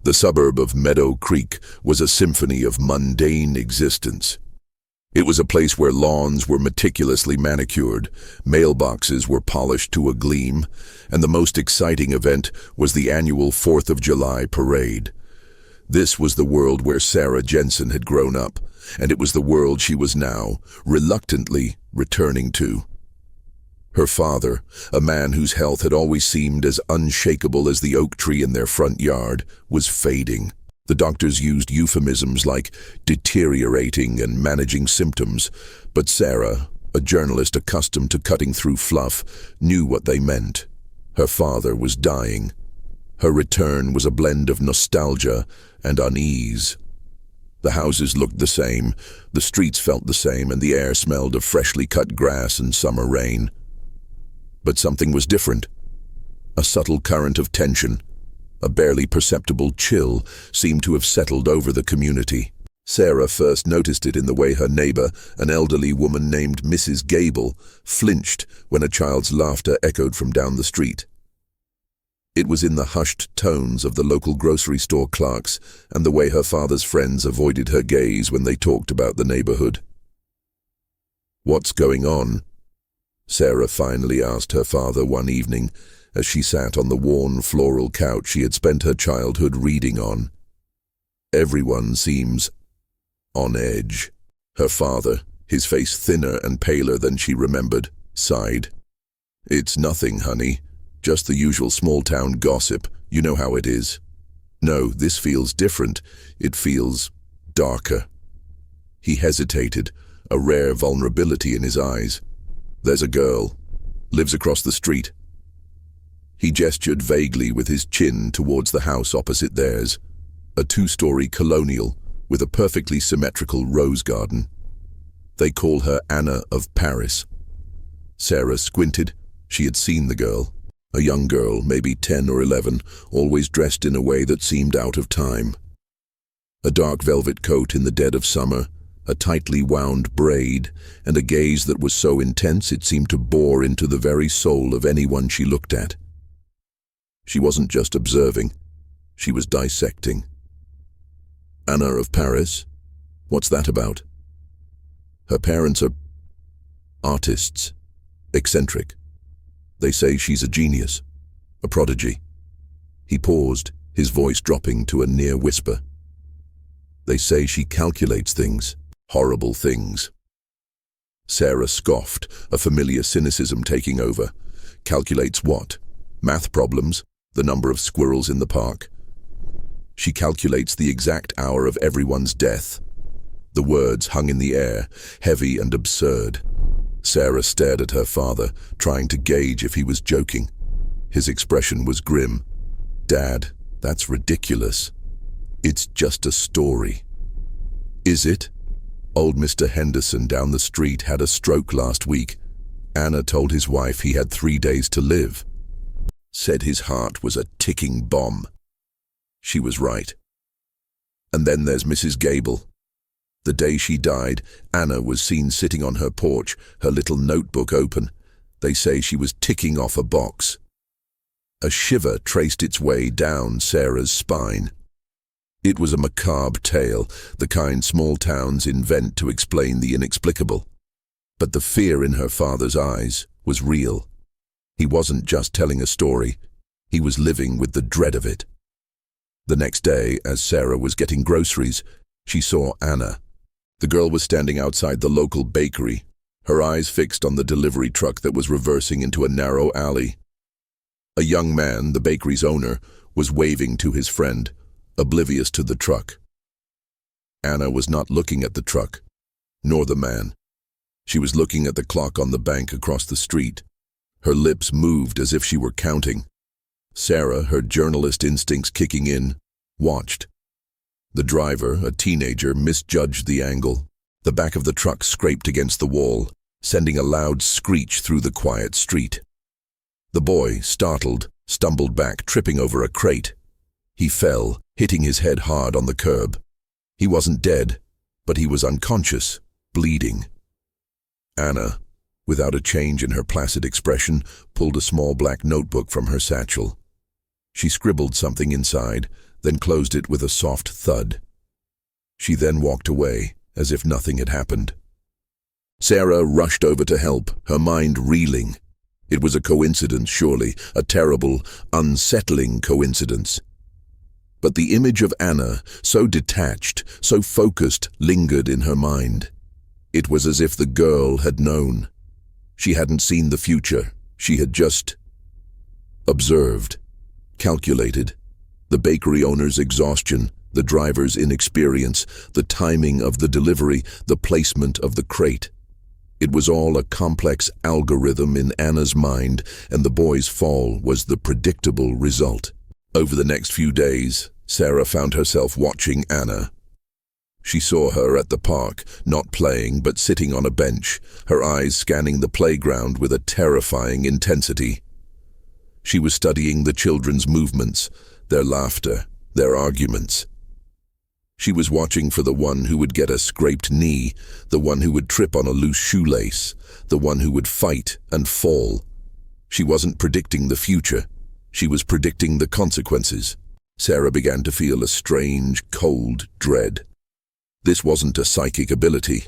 The suburb of Meadow Creek was a symphony of mundane existence. It was a place where lawns were meticulously manicured, mailboxes were polished to a gleam, and the most exciting event was the annual 4th of July parade. This was the world where Sarah Jensen had grown up, and it was the world she was now, reluctantly, returning to. Her father, a man whose health had always seemed as unshakable as the oak tree in their front yard, was fading. The doctors used euphemisms like deteriorating and managing symptoms, but Sarah, a journalist accustomed to cutting through fluff, knew what they meant. Her father was dying. Her return was a blend of nostalgia and unease. The houses looked the same, the streets felt the same, and the air smelled of freshly cut grass and summer rain. But something was different. A subtle current of tension, a barely perceptible chill, seemed to have settled over the community. Sarah first noticed it in the way her neighbor, an elderly woman named Mrs. Gable, flinched when a child's laughter echoed from down the street. It was in the hushed tones of the local grocery store clerks and the way her father's friends avoided her gaze when they talked about the neighborhood. "What's going on?" Sarah finally asked her father one evening as she sat on the worn floral couch she had spent her childhood reading on. "Everyone seems on edge." Her father, his face thinner and paler than she remembered, sighed. "It's nothing, honey. Just the usual small-town gossip. You know how it is." "No, this feels different. It feels darker." He hesitated, a rare vulnerability in his eyes. "There's a girl. Lives across the street." He gestured vaguely with his chin towards the house opposite theirs, a 2-story colonial with a perfectly symmetrical rose garden. "They call her Anna of Paris." Sarah squinted. She had seen the girl. A young girl, maybe 10 or 11, always dressed in a way that seemed out of time. A dark velvet coat in the dead of summer, a tightly wound braid, and a gaze that was so intense it seemed to bore into the very soul of anyone she looked at. She wasn't just observing, she was dissecting. "Anna of Paris? What's that about?" "Her parents are artists, eccentric. They say she's a genius, a prodigy." He paused, his voice dropping to a near whisper. "They say she calculates things, horrible things." Sarah scoffed, a familiar cynicism taking over. "Calculates what? Math problems? The number of squirrels in the park?" "She calculates the exact hour of everyone's death." The words hung in the air, heavy and absurd. Sarah stared at her father, trying to gauge if he was joking. His expression was grim. "Dad, that's ridiculous. It's just a story." "Is it? Old Mr. Henderson down the street had a stroke last week. Anna told his wife he had 3 days to live. Said his heart was a ticking bomb." She was right. "And then there's Mrs. Gable. The day she died, Anna was seen sitting on her porch, her little notebook open. They say she was ticking off a box." A shiver traced its way down Sarah's spine. It was a macabre tale, the kind small towns invent to explain the inexplicable. But the fear in her father's eyes was real. He wasn't just telling a story, he was living with the dread of it. The next day, as Sarah was getting groceries, she saw Anna. The girl was standing outside the local bakery, her eyes fixed on the delivery truck that was reversing into a narrow alley. A young man, the bakery's owner, was waving to his friend, oblivious to the truck. Anna was not looking at the truck, nor the man. She was looking at the clock on the bank across the street. Her lips moved as if she were counting. Sarah, her journalist instincts kicking in, watched. The driver, a teenager, misjudged the angle. The back of the truck scraped against the wall, sending a loud screech through the quiet street. The boy, startled, stumbled back, tripping over a crate. He fell, hitting his head hard on the curb. He wasn't dead, but he was unconscious, bleeding. Anna, without a change in her placid expression, pulled a small black notebook from her satchel. She scribbled something inside, then closed it with a soft thud. She then walked away, as if nothing had happened. Sarah rushed over to help, her mind reeling. It was a coincidence, surely, a terrible, unsettling coincidence. But the image of Anna, so detached, so focused, lingered in her mind. It was as if the girl had known. She hadn't seen the future. She had just observed, calculated. The bakery owner's exhaustion, the driver's inexperience, the timing of the delivery, the placement of the crate. It was all a complex algorithm in Anna's mind, and the boy's fall was the predictable result. Over the next few days, Sarah found herself watching Anna. She saw her at the park, not playing but sitting on a bench, her eyes scanning the playground with a terrifying intensity. She was studying the children's movements, their laughter, their arguments. She was watching for the one who would get a scraped knee, the one who would trip on a loose shoelace, the one who would fight and fall. She wasn't predicting the future. She was predicting the consequences. Sarah began to feel a strange, cold dread. This wasn't a psychic ability.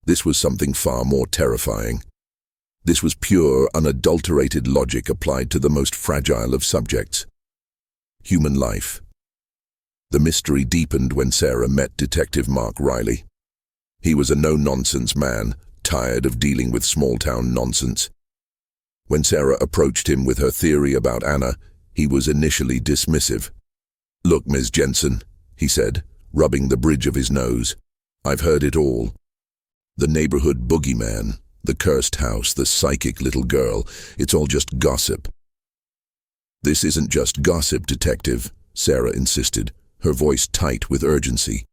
This was something far more terrifying. This was pure, unadulterated logic applied to the most fragile of subjects: human life. The mystery deepened when Sarah met Detective Mark Riley. He was a no-nonsense man, tired of dealing with small-town nonsense. When Sarah approached him with her theory about Anna, he was initially dismissive. "Look, Ms. Jensen," he said, rubbing the bridge of his nose, "I've heard it all. The neighborhood boogeyman, the cursed house, the psychic little girl, it's all just gossip." "This isn't just gossip, Detective," Sarah insisted, her voice tight with urgency.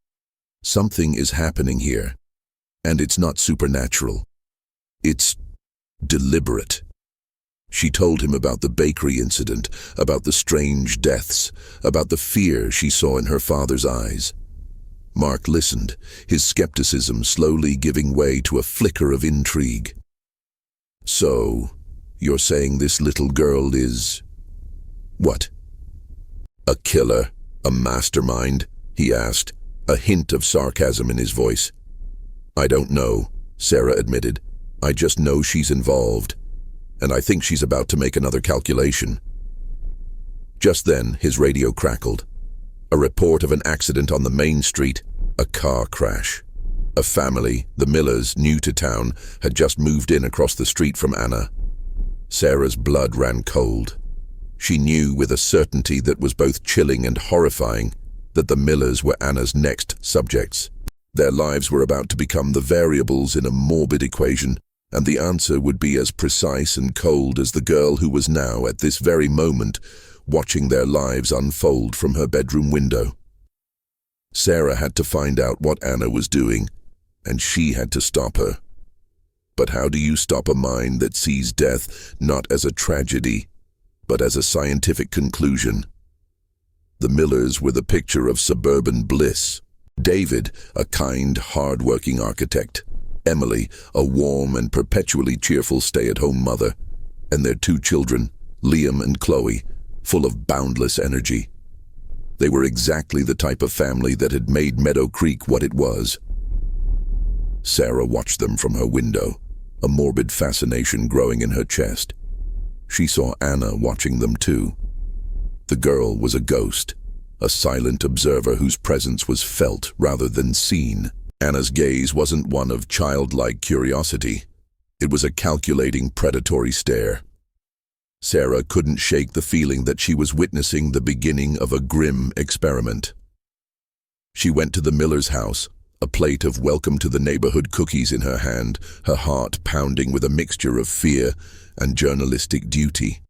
"Something is happening here, and it's not supernatural. It's deliberate." She told him about the bakery incident, about the strange deaths, about the fear she saw in her father's eyes. Mark listened, his skepticism slowly giving way to a flicker of intrigue. "So, you're saying this little girl is... what? A killer? A mastermind?" he asked, a hint of sarcasm in his voice. "I don't know," Sarah admitted. "I just know she's involved, and I think she's about to make another calculation." Just then, his radio crackled. A report of an accident on the main street, a car crash. A family, the Millers, new to town, had just moved in across the street from Anna. Sarah's blood ran cold. She knew with a certainty that was both chilling and horrifying that the Millers were Anna's next subjects. Their lives were about to become the variables in a morbid equation, and the answer would be as precise and cold as the girl who was now, at this very moment, watching their lives unfold from her bedroom window. Sarah had to find out what Anna was doing, and she had to stop her. But how do you stop a mind that sees death not as a tragedy, but as a scientific conclusion? The Millers were the picture of suburban bliss. David, a kind, hard-working architect. Emily, a warm and perpetually cheerful stay-at-home mother. And their two children, Liam and Chloe, full of boundless energy. They were exactly the type of family that had made Meadow Creek what it was. Sarah watched them from her window, a morbid fascination growing in her chest. She saw Anna watching them too. The girl was a ghost, a silent observer whose presence was felt rather than seen. Anna's gaze wasn't one of childlike curiosity. It was a calculating, predatory stare. Sarah couldn't shake the feeling that she was witnessing the beginning of a grim experiment. She went to the Miller's house, a plate of welcome to the neighborhood cookies in her hand, her heart pounding with a mixture of fear and journalistic duty.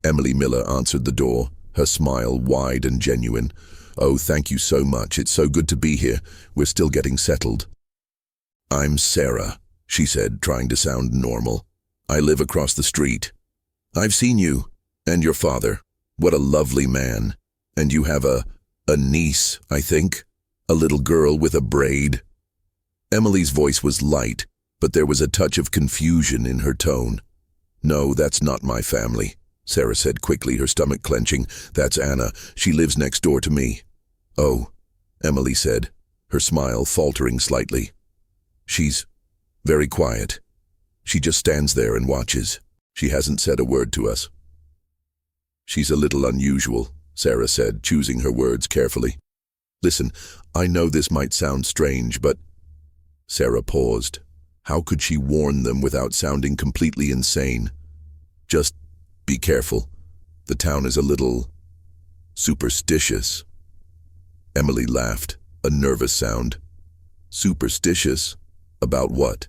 Emily Miller answered the door, her smile wide and genuine. "Oh, thank you so much. It's so good to be here. We're still getting settled." "I'm Sarah," she said, trying to sound normal. "I live across the street. I've seen you, and your father. What a lovely man. And you have a niece, I think? A little girl with a braid?" Emily's voice was light, but there was a touch of confusion in her tone. "No, that's not my family. Sarah said quickly, her stomach clenching. That's Anna. She lives next door to me. Oh, Emily said, her smile faltering slightly. She's very quiet. She just stands there and watches. She hasn't said a word to us. She's a little unusual, Sarah said, choosing her words carefully. Listen, I know this might sound strange, but… Sarah paused. How could she warn them without sounding completely insane? Just be careful. The town is a little… superstitious. Emily laughed, a nervous sound. Superstitious? About what?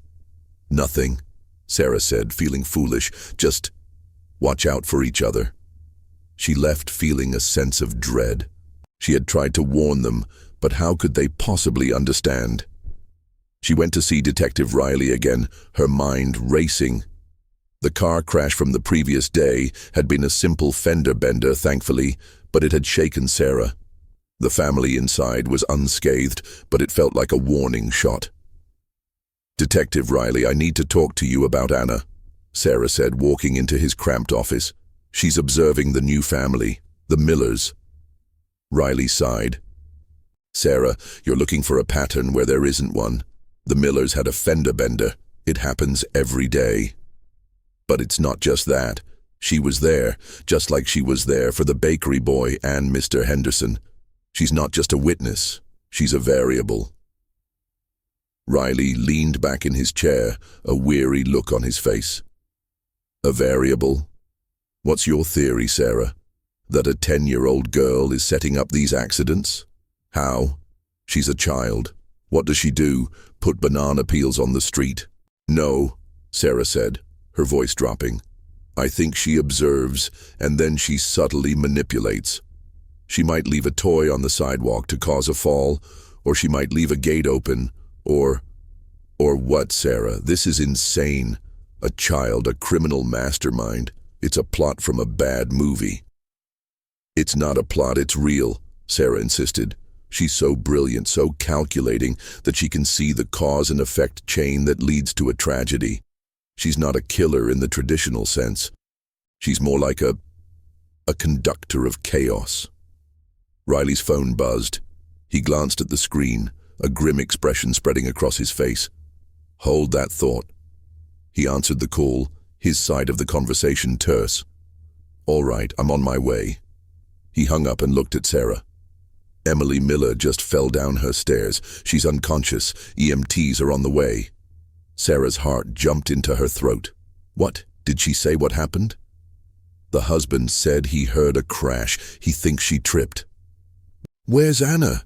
Nothing, Sarah said, feeling foolish. Just watch out for each other. She left feeling a sense of dread. She had tried to warn them, but how could they possibly understand? She went to see Detective Riley again, her mind racing. The car crash from the previous day had been a simple fender bender, thankfully, but it had shaken Sarah. The family inside was unscathed, but it felt like a warning shot. Detective Riley, I need to talk to you about Anna, Sarah said, walking into his cramped office. She's observing the new family, the Millers. Riley sighed. Sarah, you're looking for a pattern where there isn't one. The Millers had a fender bender. It happens every day. But it's not just that. She was there, just like she was there for the bakery boy and Mr. Henderson. She's not just a witness. She's a variable. Riley leaned back in his chair, a weary look on his face. A variable? What's your theory, Sarah? That a 10-year-old girl is setting up these accidents? How? She's a child. What does she do? Put banana peels on the street? No, Sarah said, her voice dropping. I think she observes, and then she subtly manipulates. She might leave a toy on the sidewalk to cause a fall, or she might leave a gate open, or what, Sarah? This is insane. A child, a criminal mastermind. It's a plot from a bad movie. It's not a plot, it's real, Sarah insisted. She's so brilliant, so calculating, that she can see the cause and effect chain that leads to a tragedy. She's not a killer in the traditional sense. She's more like a conductor of chaos. Riley's phone buzzed. He glanced at the screen, a grim expression spreading across his face. Hold that thought. He answered the call, his side of the conversation terse. All right, I'm on my way. He hung up and looked at Sarah. Emily Miller just fell down her stairs. She's unconscious. EMTs are on the way. Sarah's heart jumped into her throat. What? Did she say what happened? The husband said he heard a crash. He thinks she tripped. Where's Anna?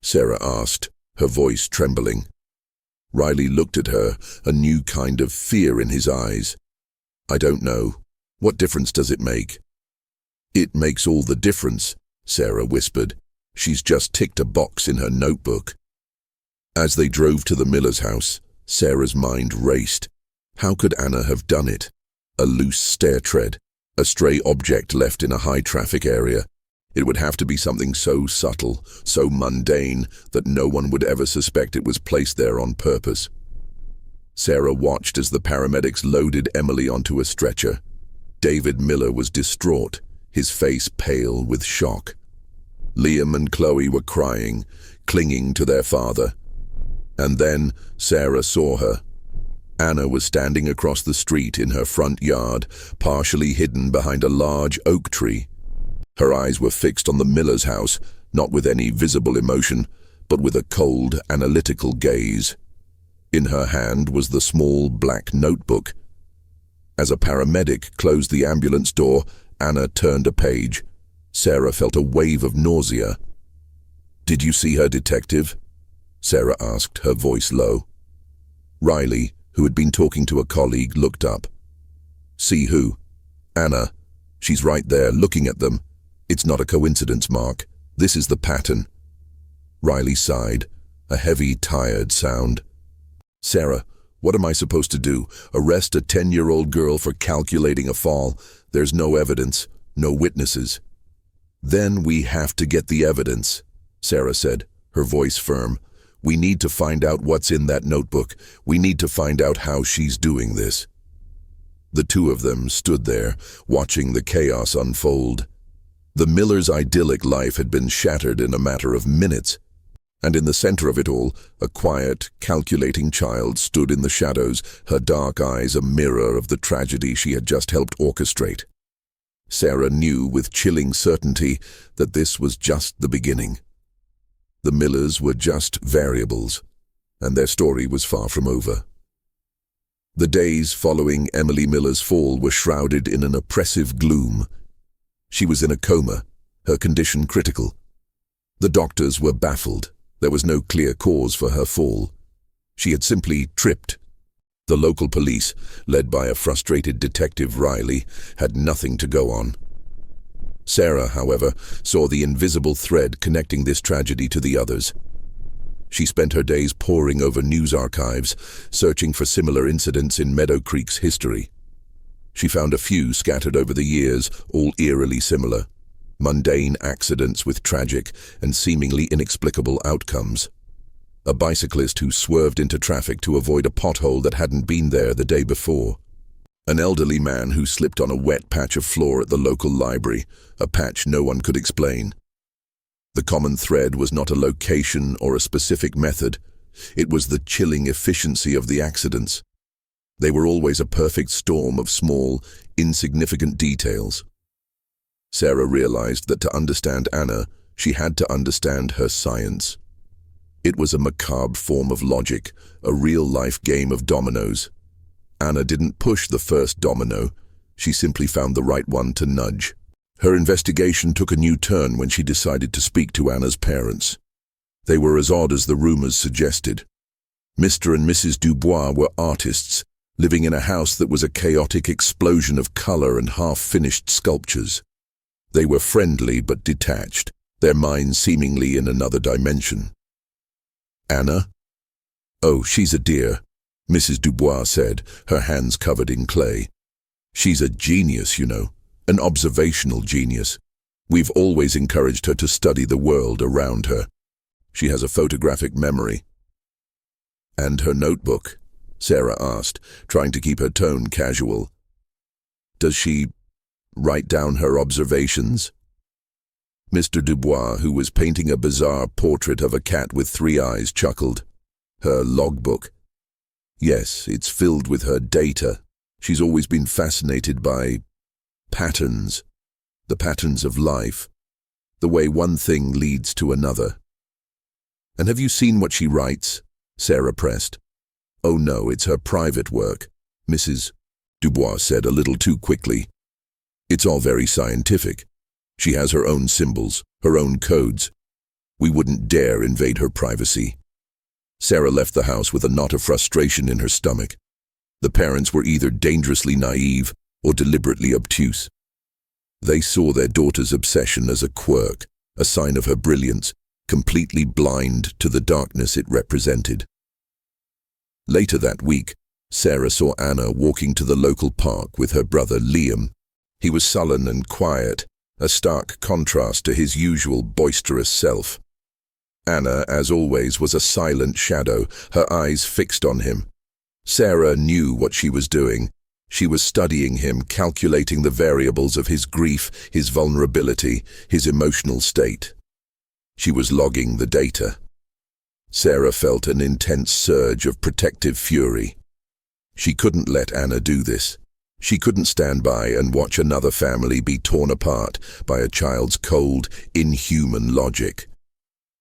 Sarah asked, her voice trembling. Riley looked at her, a new kind of fear in his eyes. I don't know. What difference does it make? It makes all the difference, Sarah whispered. She's just ticked a box in her notebook. As they drove to the Miller's house, Sarah's mind raced. How could Anna have done it? A loose stair tread, a stray object left in a high-traffic area. It would have to be something so subtle, so mundane, that no one would ever suspect it was placed there on purpose. Sarah watched as the paramedics loaded Emily onto a stretcher. David Miller was distraught, his face pale with shock. Liam and Chloe were crying, clinging to their father. And then Sarah saw her. Anna was standing across the street in her front yard, partially hidden behind a large oak tree. Her eyes were fixed on the Miller's house, not with any visible emotion, but with a cold, analytical gaze. In her hand was the small black notebook. As a paramedic closed the ambulance door, Anna turned a page. Sarah felt a wave of nausea. Did you see her, Detective? Sarah asked, her voice low. Riley, who had been talking to a colleague, looked up. See who? Anna. She's right there, looking at them. It's not a coincidence, Mark. This is the pattern. Riley sighed, a heavy, tired sound. Sarah, what am I supposed to do? Arrest a 10-year-old girl for calculating a fall? There's no evidence, no witnesses. Then we have to get the evidence, Sarah said, her voice firm. We need to find out what's in that notebook. We need to find out how she's doing this. The two of them stood there, watching the chaos unfold. The Millers' idyllic life had been shattered in a matter of minutes, and in the center of it all, a quiet, calculating child stood in the shadows, her dark eyes a mirror of the tragedy she had just helped orchestrate. Sarah knew with chilling certainty that this was just the beginning. The Millers were just variables, and their story was far from over. The days following Emily Miller's fall were shrouded in an oppressive gloom. She was in a coma, her condition critical. The doctors were baffled. There was no clear cause for her fall. She had simply tripped. The local police, led by a frustrated detective Riley, had nothing to go on. Sarah, however, saw the invisible thread connecting this tragedy to the others. She spent her days poring over news archives, searching for similar incidents in Meadow Creek's history. She found a few scattered over the years, all eerily similar. Mundane accidents with tragic and seemingly inexplicable outcomes. A bicyclist who swerved into traffic to avoid a pothole that hadn't been there the day before. An elderly man who slipped on a wet patch of floor at the local library, a patch no one could explain. The common thread was not a location or a specific method. It was the chilling efficiency of the accidents. They were always a perfect storm of small, insignificant details. Sarah realized that to understand Anna, she had to understand her science. It was a macabre form of logic, a real-life game of dominoes. Anna didn't push the first domino, she simply found the right one to nudge. Her investigation took a new turn when she decided to speak to Anna's parents. They were as odd as the rumors suggested. Mr. and Mrs. Dubois were artists, living in a house that was a chaotic explosion of color and half-finished sculptures. They were friendly but detached, their minds seemingly in another dimension. Anna? Oh, she's a dear, Mrs. Dubois said, her hands covered in clay. She's a genius, you know, an observational genius. We've always encouraged her to study the world around her. She has a photographic memory. And her notebook? Sarah asked, trying to keep her tone casual. Does she write down her observations? Mr. Dubois, who was painting a bizarre portrait of a cat with 3 eyes, chuckled. Her logbook. Yes, it's filled with her data. She's always been fascinated by patterns, the patterns of life, the way one thing leads to another. And have you seen what she writes? Sarah pressed. Oh no, it's her private work, Mrs. Dubois said a little too quickly. It's all very scientific. She has her own symbols, her own codes. We wouldn't dare invade her privacy. Sarah left the house with a knot of frustration in her stomach. The parents were either dangerously naive or deliberately obtuse. They saw their daughter's obsession as a quirk, a sign of her brilliance, completely blind to the darkness it represented. Later that week, Sarah saw Anna walking to the local park with her brother Liam. He was sullen and quiet, a stark contrast to his usual boisterous self. Anna, as always, was a silent shadow, her eyes fixed on him. Sarah knew what she was doing. She was studying him, calculating the variables of his grief, his vulnerability, his emotional state. She was logging the data. Sarah felt an intense surge of protective fury. She couldn't let Anna do this. She couldn't stand by and watch another family be torn apart by a child's cold, inhuman logic.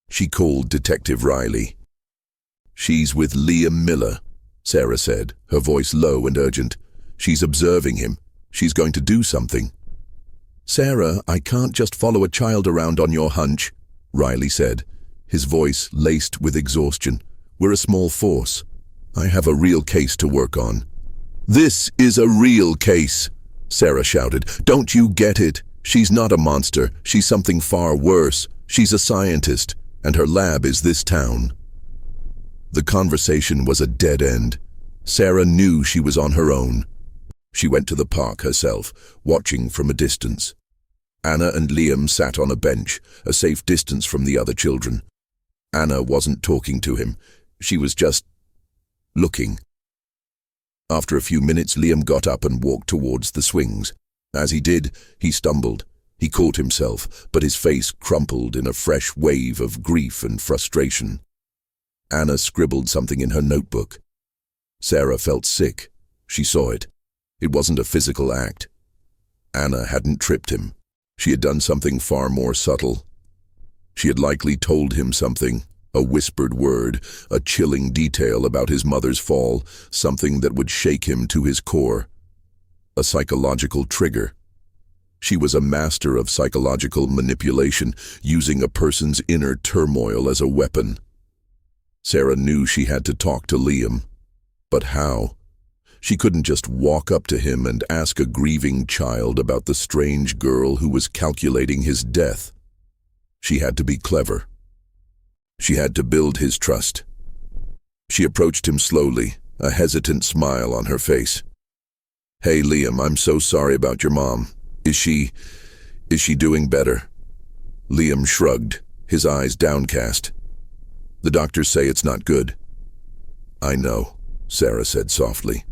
She called Detective Riley. She's with Liam Miller, Sarah said, her voice low and urgent. She's observing him. She's going to do something. Sarah, I can't just follow a child around on your hunch, Riley said, his voice laced with exhaustion. We're a small force. I have a real case to work on. This is a real case, Sarah shouted. Don't you get it? She's not a monster. She's something far worse. She's a scientist, and her lab is this town. The conversation was a dead end. Sarah knew she was on her own. She went to the park herself, watching from a distance. Anna and Liam sat on a bench, a safe distance from the other children. Anna wasn't talking to him. She was just looking. After a few minutes, Liam got up and walked towards the swings. As he did, he stumbled. He caught himself, but his face crumpled in a fresh wave of grief and frustration. Anna scribbled something in her notebook. Sarah felt sick. She saw it. It wasn't a physical act. Anna hadn't tripped him. She had done something far more subtle. She had likely told him something, a whispered word, a chilling detail about his mother's fall, something that would shake him to his core. A psychological trigger. She was a master of psychological manipulation, using a person's inner turmoil as a weapon. Sarah knew she had to talk to Liam. But how? She couldn't just walk up to him and ask a grieving child about the strange girl who was calculating his death. She had to be clever. She had to build his trust. She approached him slowly, a hesitant smile on her face. "Hey, Liam, I'm so sorry about your mom. Is she doing better?" Liam shrugged, his eyes downcast. "The doctors say it's not good." "I know," Sarah said softly.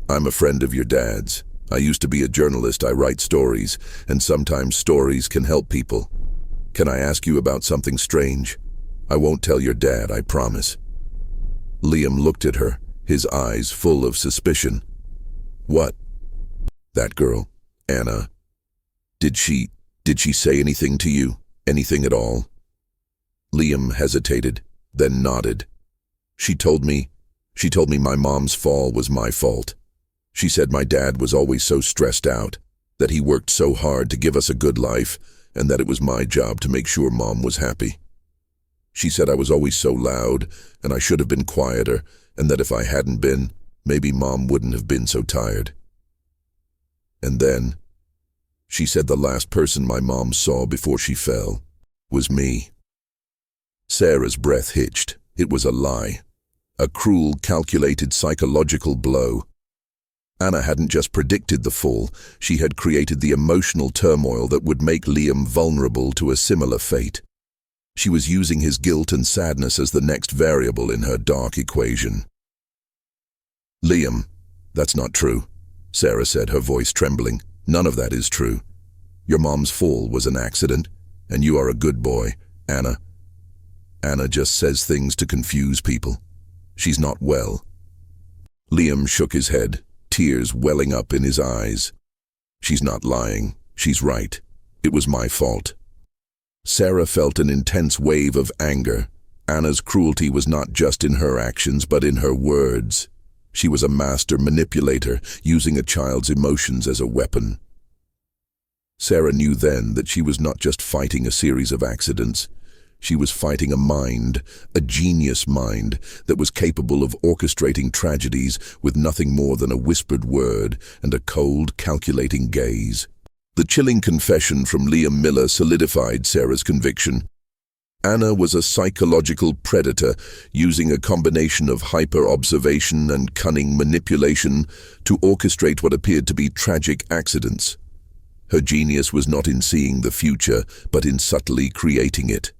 "I'm a friend of your dad's. I used to be a journalist. I write stories, and sometimes stories can help people. Can I ask you about something strange? I won't tell your dad, I promise." Liam looked at her, his eyes full of suspicion. "What?" "That girl, Anna. Did she say anything to you? Anything at all?" Liam hesitated, then nodded. She told me my mom's fall was my fault. She said my dad was always so stressed out, that he worked so hard to give us a good life, and that it was my job to make sure Mom was happy. She said I was always so loud, and I should have been quieter, and that if I hadn't been, maybe Mom wouldn't have been so tired. And then, she said the last person my mom saw before she fell was me. Sarah's breath hitched. It was a lie. A cruel, calculated psychological blow. Anna hadn't just predicted the fall, she had created the emotional turmoil that would make Liam vulnerable to a similar fate. She was using his guilt and sadness as the next variable in her dark equation. "Liam, that's not true," Sarah said, her voice trembling. "None of that is true. Your mom's fall was an accident, and you are a good boy, Anna. Anna just says things to confuse people. She's not well." Liam shook his head, tears welling up in his eyes. "She's not lying. She's right. It was my fault." Sarah felt an intense wave of anger. Anna's cruelty was not just in her actions, but in her words. She was a master manipulator, using a child's emotions as a weapon. Sarah knew then that she was not just fighting a series of accidents. She was fighting a mind, a genius mind, that was capable of orchestrating tragedies with nothing more than a whispered word and a cold, calculating gaze. The chilling confession from Liam Miller solidified Sarah's conviction. Anna was a psychological predator, using a combination of hyper-observation and cunning manipulation to orchestrate what appeared to be tragic accidents. Her genius was not in seeing the future, but in subtly creating it.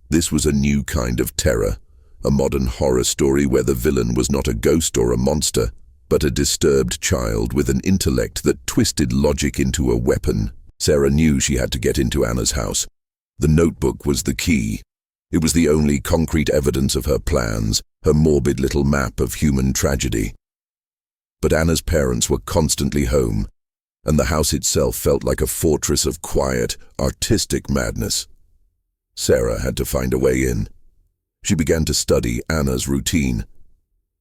This was a new kind of terror, a modern horror story where the villain was not a ghost or a monster, but a disturbed child with an intellect that twisted logic into a weapon. Sarah knew she had to get into Anna's house. The notebook was the key. It was the only concrete evidence of her plans, her morbid little map of human tragedy. But Anna's parents were constantly home, and the house itself felt like a fortress of quiet, artistic madness. Sarah had to find a way in. She began to study Anna's routine.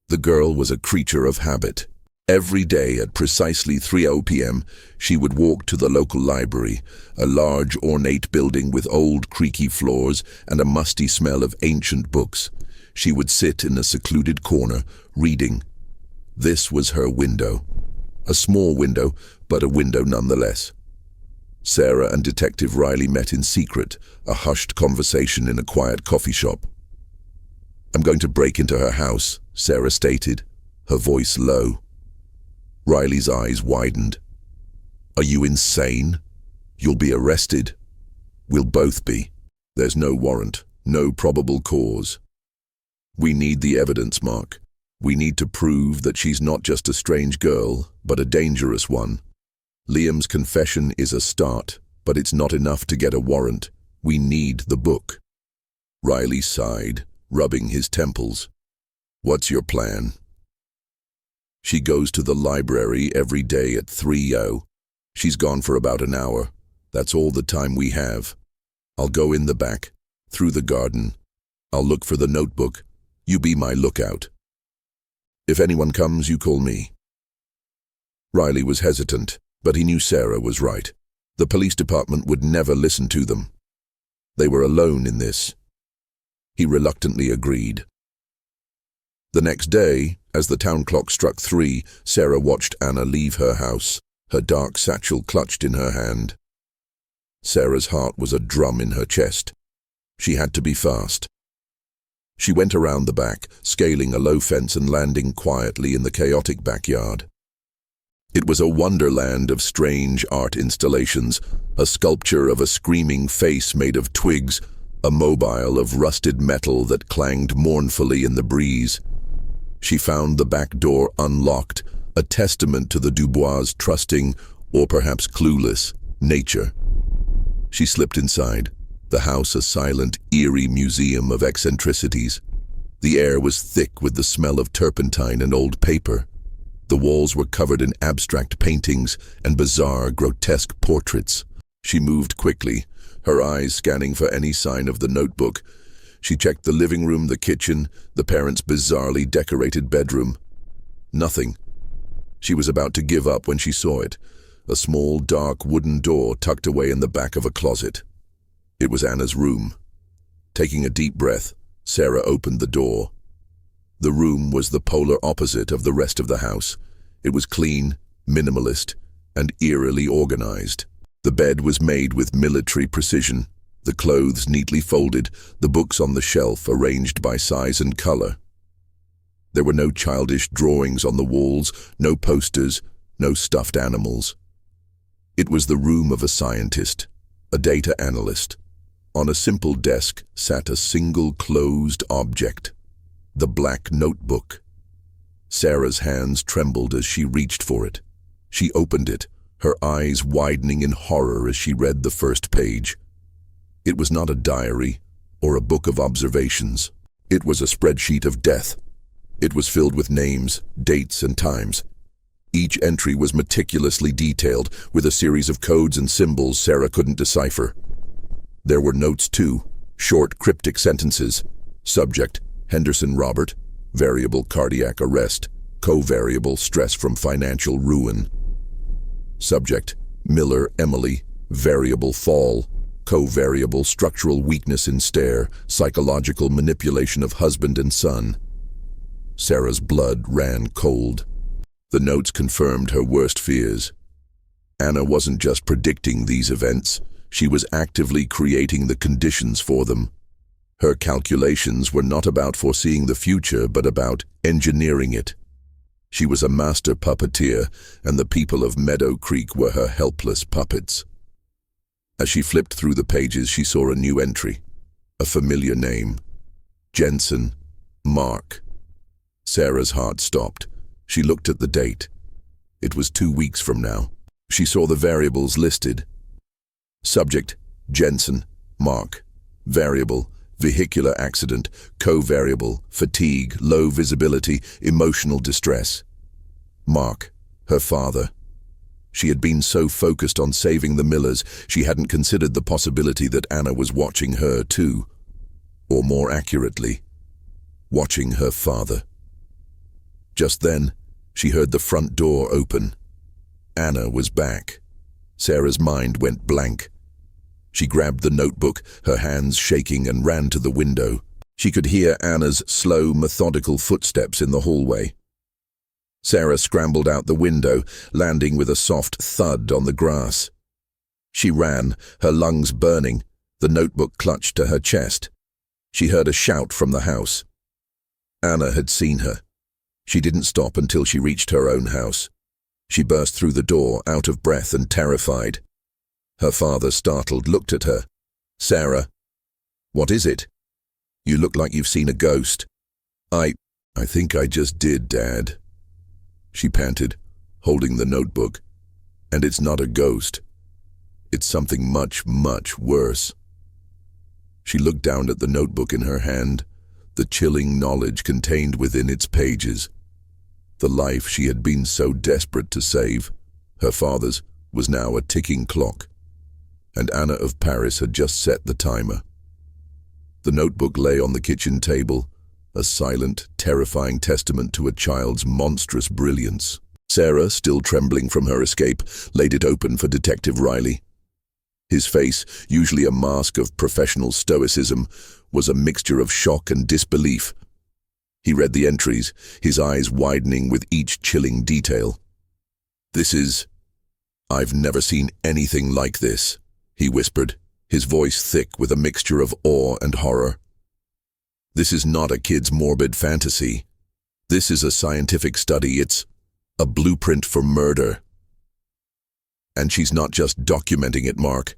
The girl was a creature of habit. Every day at precisely 3 p.m., she would walk to the local library, a large, ornate building with old, creaky floors and a musty smell of ancient books. She would sit in a secluded corner, reading. This was her window. A small window, but a window nonetheless. Sarah and Detective Riley met in secret, a hushed conversation in a quiet coffee shop. "I'm going to break into her house," Sarah stated, her voice low. Riley's eyes widened. "Are you insane? You'll be arrested." "We'll both be. There's no warrant, no probable cause." "We need the evidence, Mark. We need to prove that she's not just a strange girl, but a dangerous one. Liam's confession is a start, but it's not enough to get a warrant. We need the book. Riley sighed, rubbing his temples. What's your plan? She goes to the library every day at 3:00. She's gone for about an hour. That's all the time we have. I'll go in the back, through the garden. I'll look for the notebook. You be my lookout. If anyone comes, you call me. Riley was hesitant, but he knew Sarah was right. The police department would never listen to them. They were alone in this. He reluctantly agreed. The next day, as the town clock struck 3, Sarah watched Anna leave her house, her dark satchel clutched in her hand. Sarah's heart was a drum in her chest. She had to be fast. She went around the back, scaling a low fence and landing quietly in the chaotic backyard. It was a wonderland of strange art installations, a sculpture of a screaming face made of twigs, a mobile of rusted metal that clanged mournfully in the breeze. She found the back door unlocked, a testament to the Dubois' trusting, or perhaps clueless, nature. She slipped inside, the house a silent, eerie museum of eccentricities. The air was thick with the smell of turpentine and old paper. The walls were covered in abstract paintings and bizarre, grotesque portraits. She moved quickly, her eyes scanning for any sign of the notebook. She checked the living room, the kitchen, the parents' bizarrely decorated bedroom. Nothing. She was about to give up when she saw it, a small, dark wooden door tucked away in the back of a closet. It was Anna's room. Taking a deep breath, Sarah opened the door. The room was the polar opposite of the rest of the house. It was clean, minimalist, and eerily organized. The bed was made with military precision, the clothes neatly folded, the books on the shelf arranged by size and color. There were no childish drawings on the walls, no posters, no stuffed animals. It was the room of a scientist, a data analyst. On a simple desk sat a single closed object, the black notebook. Sarah's hands trembled as she reached for it. She opened it, her eyes widening in horror as she read the first page. It was not a diary or a book of observations. It was a spreadsheet of death. It was filled with names, dates, and times. Each entry was meticulously detailed, with a series of codes and symbols Sarah couldn't decipher. There were notes too, short cryptic sentences. Subject, Henderson Robert, variable cardiac arrest, covariable stress from financial ruin. Subject, Miller Emily, variable fall, covariable structural weakness in stare, psychological manipulation of husband and son. Sarah's blood ran cold. The notes confirmed her worst fears. Anna wasn't just predicting these events, she was actively creating the conditions for them. Her calculations were not about foreseeing the future, but about engineering it. She was a master puppeteer, and the people of Meadow Creek were her helpless puppets. As she flipped through the pages, she saw a new entry, a familiar name. Jensen, Mark. Sarah's heart stopped. She looked at the date. It was 2 weeks from now. She saw the variables listed. Subject, Jensen, Mark. Variable, vehicular accident, covariable, fatigue, low visibility, emotional distress. Mark, her father. She had been so focused on saving the Millers, she hadn't considered the possibility that Anna was watching her too. Or more accurately, watching her father. Just then, she heard the front door open. Anna was back. Sarah's mind went blank. She grabbed the notebook, her hands shaking, and ran to the window. She could hear Anna's slow, methodical footsteps in the hallway. Sarah scrambled out the window, landing with a soft thud on the grass. She ran, her lungs burning, the notebook clutched to her chest. She heard a shout from the house. Anna had seen her. She didn't stop until she reached her own house. She burst through the door, out of breath and terrified. Her father, startled, looked at her. "Sarah, what is it? You look like you've seen a ghost." I think I just did, Dad, she panted, holding the notebook. And it's not a ghost. It's something much, much worse. She looked down at the notebook in her hand, the chilling knowledge contained within its pages. The life she had been so desperate to save, her father's, was now a ticking clock. And Anna of Paris had just set the timer. The notebook lay on the kitchen table, a silent, terrifying testament to a child's monstrous brilliance. Sarah, still trembling from her escape, laid it open for Detective Riley. His face, usually a mask of professional stoicism, was a mixture of shock and disbelief. He read the entries, his eyes widening with each chilling detail. I've never seen anything like this, he whispered, his voice thick with a mixture of awe and horror. This is not a kid's morbid fantasy. This is a scientific study. It's a blueprint for murder. And she's not just documenting it, Mark.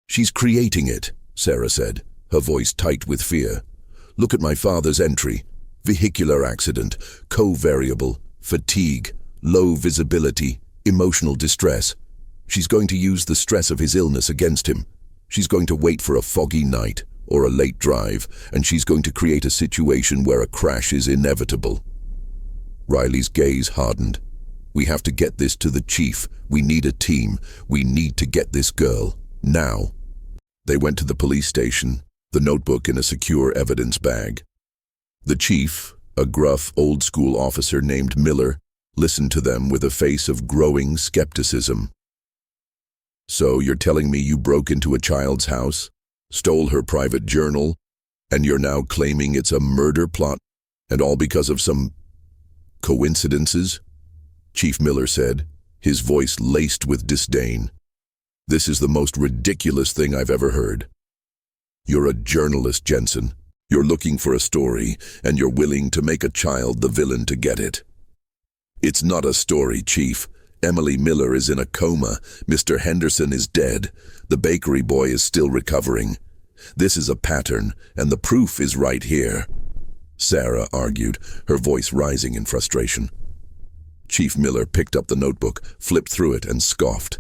She's creating it, Sarah said, her voice tight with fear. Look at my father's entry. Vehicular accident, co-variable, fatigue, low visibility, emotional distress. She's going to use the stress of his illness against him. She's going to wait for a foggy night or a late drive, and she's going to create a situation where a crash is inevitable. Riley's gaze hardened. We have to get this to the chief. We need a team. We need to get this girl. Now. They went to the police station, the notebook in a secure evidence bag. The chief, a gruff, old-school officer named Miller, listened to them with a face of growing skepticism. So you're telling me you broke into a child's house, stole her private journal, and you're now claiming it's a murder plot, and all because of some coincidences? Chief Miller said, his voice laced with disdain. This is the most ridiculous thing I've ever heard. You're a journalist, Jensen. You're looking for a story, and you're willing to make a child the villain to get it. It's not a story, Chief. Emily Miller is in a coma. Mr. Henderson is dead. The bakery boy is still recovering. This is a pattern, and the proof is right here, Sarah argued, her voice rising in frustration. Chief Miller picked up the notebook, flipped through it, and scoffed.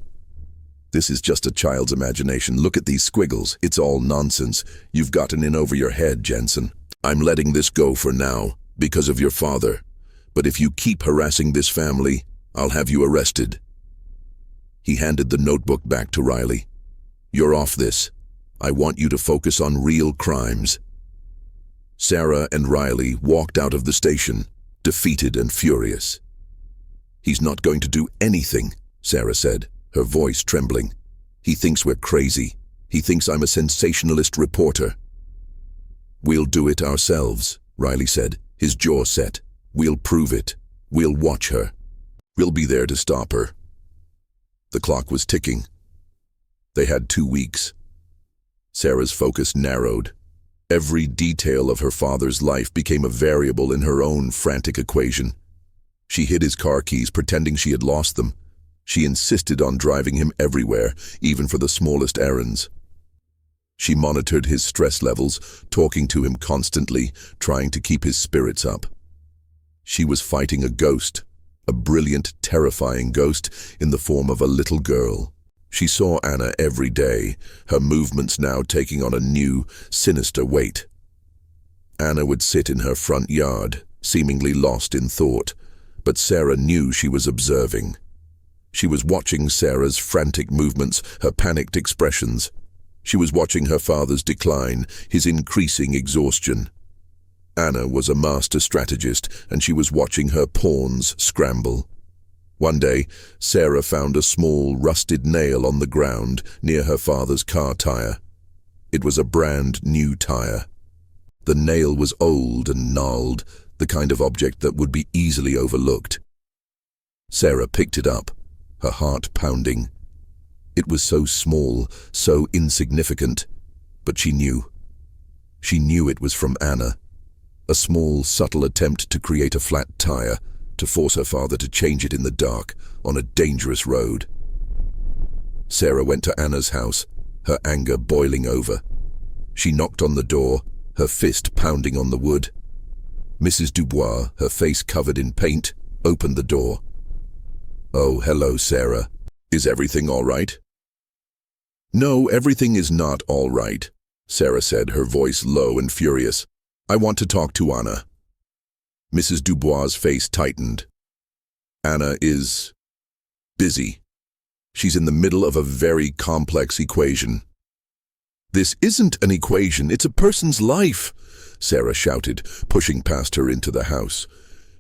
This is just a child's imagination. Look at these squiggles. It's all nonsense. You've gotten in over your head, Jensen. I'm letting this go for now, because of your father. But if you keep harassing this family, I'll have you arrested. He handed the notebook back to Riley. You're off this. I want you to focus on real crimes. Sarah and Riley walked out of the station, defeated and furious. He's not going to do anything, Sarah said, her voice trembling. He thinks we're crazy. He thinks I'm a sensationalist reporter. We'll do it ourselves, Riley said, his jaw set. We'll prove it. We'll watch her. We'll be there to stop her. The clock was ticking. They had 2 weeks. Sarah's focus narrowed. Every detail of her father's life became a variable in her own frantic equation. She hid his car keys, pretending she had lost them. She insisted on driving him everywhere, even for the smallest errands. She monitored his stress levels, talking to him constantly, trying to keep his spirits up. She was fighting a ghost, a brilliant, terrifying ghost in the form of a little girl. She saw Anna every day, her movements now taking on a new, sinister weight. Anna would sit in her front yard, seemingly lost in thought, but Sarah knew she was observing. She was watching Sarah's frantic movements, her panicked expressions. She was watching her father's decline, his increasing exhaustion. Anna was a master strategist, and she was watching her pawns scramble. One day, Sarah found a small, rusted nail on the ground near her father's car tire. It was a brand new tire. The nail was old and gnarled, the kind of object that would be easily overlooked. Sarah picked it up, her heart pounding. It was so small, so insignificant, but she knew. She knew it was from Anna. A small, subtle attempt to create a flat tire, to force her father to change it in the dark, on a dangerous road. Sarah went to Anna's house, her anger boiling over. She knocked on the door, her fist pounding on the wood. Mrs. Dubois, her face covered in paint, opened the door. "Oh, hello, Sarah. Is everything all right?" "No, everything is not all right," Sarah said, her voice low and furious. "I want to talk to Anna." Mrs. Dubois' face tightened. "Anna is busy. She's in the middle of a very complex equation." "This isn't an equation, it's a person's life," Sarah shouted, pushing past her into the house.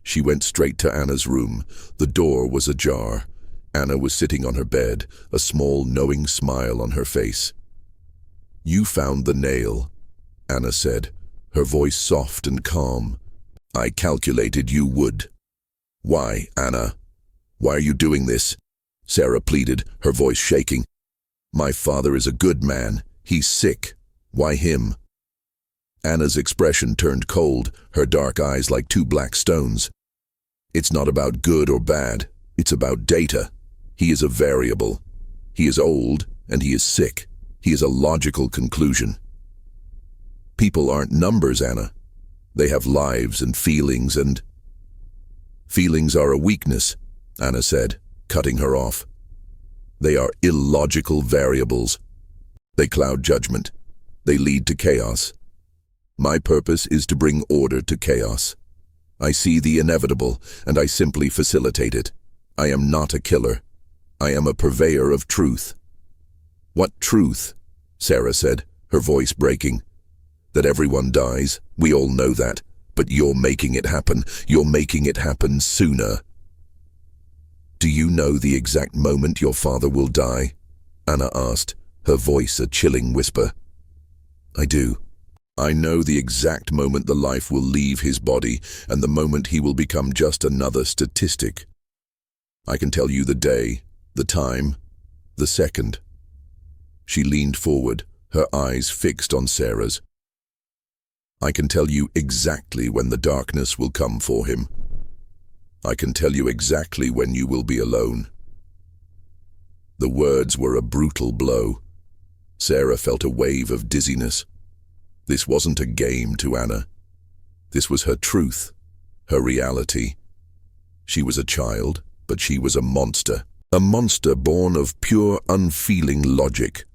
She went straight to Anna's room. The door was ajar. Anna was sitting on her bed, a small, knowing smile on her face. "You found the nail," Anna said, her voice soft and calm. "I calculated you would." "Why, Anna? Why are you doing this?" Sarah pleaded, her voice shaking. "My father is a good man. He's sick. Why him?" Anna's expression turned cold, her dark eyes like two black stones. "It's not about good or bad. It's about data. He is a variable. He is old, and he is sick. He is a logical conclusion." "People aren't numbers, Anna. They have lives and feelings and—" "Feelings are a weakness," Anna said, cutting her off. "They are illogical variables. They cloud judgment. They lead to chaos. My purpose is to bring order to chaos. I see the inevitable, and I simply facilitate it. I am not a killer. I am a purveyor of truth." "What truth?" Sarah said, her voice breaking. "That everyone dies. We all know that. But you're making it happen. You're making it happen sooner." "Do you know the exact moment your father will die?" Anna asked, her voice a chilling whisper. "I do. I know the exact moment the life will leave his body and the moment he will become just another statistic. I can tell you the day, the time, the second." She leaned forward, her eyes fixed on Sarah's. "I can tell you exactly when the darkness will come for him. I can tell you exactly when you will be alone." The words were a brutal blow. Sarah felt a wave of dizziness. This wasn't a game to Anna. This was her truth, her reality. She was a child, but she was a monster born of pure, unfeeling logic.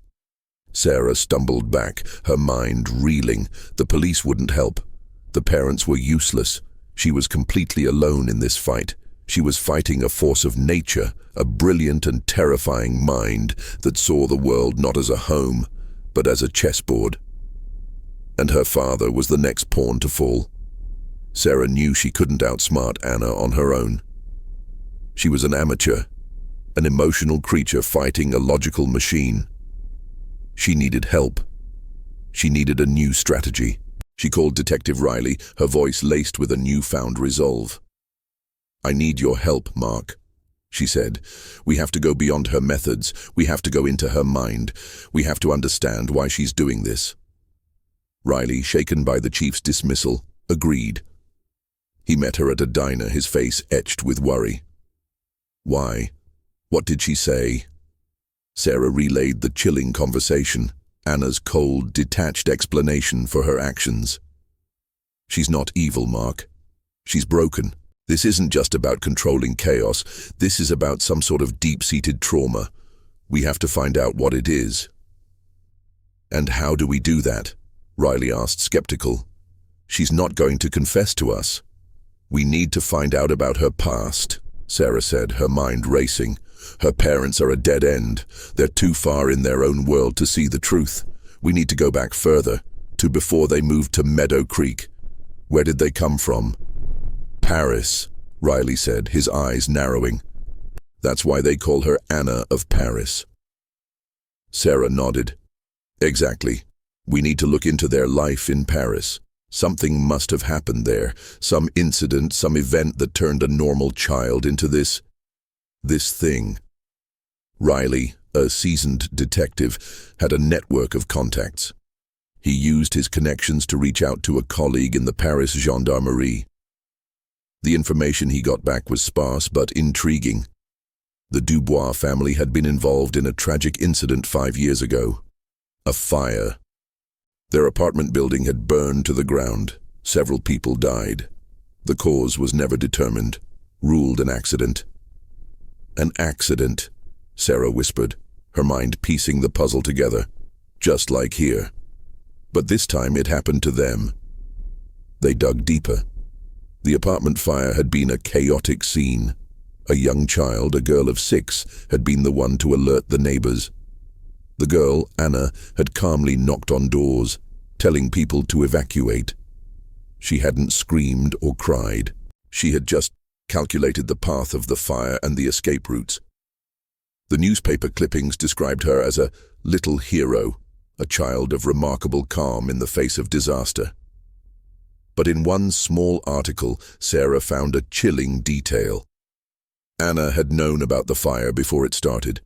Sarah stumbled back, her mind reeling. The police wouldn't help. The parents were useless. She was completely alone in this fight. She was fighting a force of nature, a brilliant and terrifying mind that saw the world not as a home, but as a chessboard. And her father was the next pawn to fall. Sarah knew she couldn't outsmart Anna on her own. She was an amateur, an emotional creature fighting a logical machine. She needed help. She needed a new strategy. She called Detective Riley, her voice laced with a newfound resolve. "I need your help, Mark," she said. "We have to go beyond her methods. We have to go into her mind. We have to understand why she's doing this." Riley, shaken by the chief's dismissal, agreed. He met her at a diner, his face etched with worry. "Why? What did she say?" Sarah relayed the chilling conversation, Anna's cold, detached explanation for her actions. "She's not evil, Mark. She's broken. This isn't just about controlling chaos. This is about some sort of deep-seated trauma. We have to find out what it is." "And how do we do that?" Riley asked, skeptical. "She's not going to confess to us." "We need to find out about her past," Sarah said, her mind racing. "Her parents are a dead end. They're too far in their own world to see the truth. We need to go back further, to before they moved to Meadow Creek. Where did they come from?" "Paris," Riley said, his eyes narrowing. "That's why they call her Anna of Paris." Sarah nodded. "Exactly. We need to look into their life in Paris. Something must have happened there, some incident, some event that turned a normal child into this thing." Riley, a seasoned detective, had a network of contacts. He used his connections to reach out to a colleague in the Paris gendarmerie. The information he got back was sparse but intriguing. The Dubois family had been involved in a tragic incident 5 years ago. A fire. Their apartment building had burned to the ground. Several people died. The cause was never determined, ruled an accident. An accident, Sarah whispered, her mind piecing the puzzle together, just like here. But this time it happened to them. They dug deeper. The apartment fire had been a chaotic scene. A young child, a girl of 6, had been the one to alert the neighbors. The girl, Anna, had calmly knocked on doors, telling people to evacuate. She hadn't screamed or cried. She had just calculated the path of the fire and the escape routes. The newspaper clippings described her as a little hero, a child of remarkable calm in the face of disaster. But in one small article, Sarah found a chilling detail. Anna had known about the fire before it started.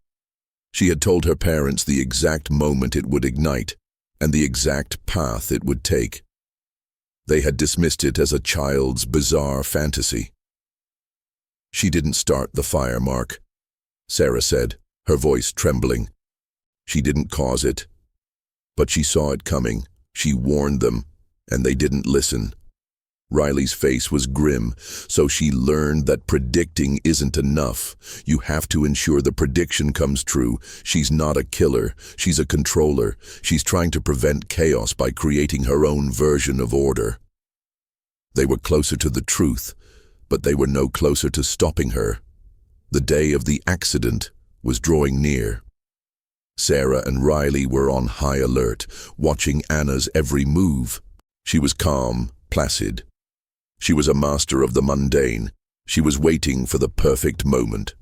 She had told her parents the exact moment it would ignite and the exact path it would take. They had dismissed it as a child's bizarre fantasy. "She didn't start the fire, Mark," Sarah said, her voice trembling. "She didn't cause it. But she saw it coming. She warned them, and they didn't listen." Riley's face was grim, so she learned that predicting isn't enough. You have to ensure the prediction comes true. She's not a killer. She's a controller. She's trying to prevent chaos by creating her own version of order. They were closer to the truth, but they were no closer to stopping her. The day of the accident was drawing near. Sarah and Riley were on high alert, watching Anna's every move. She was calm, placid. She was a master of the mundane. She was waiting for the perfect moment.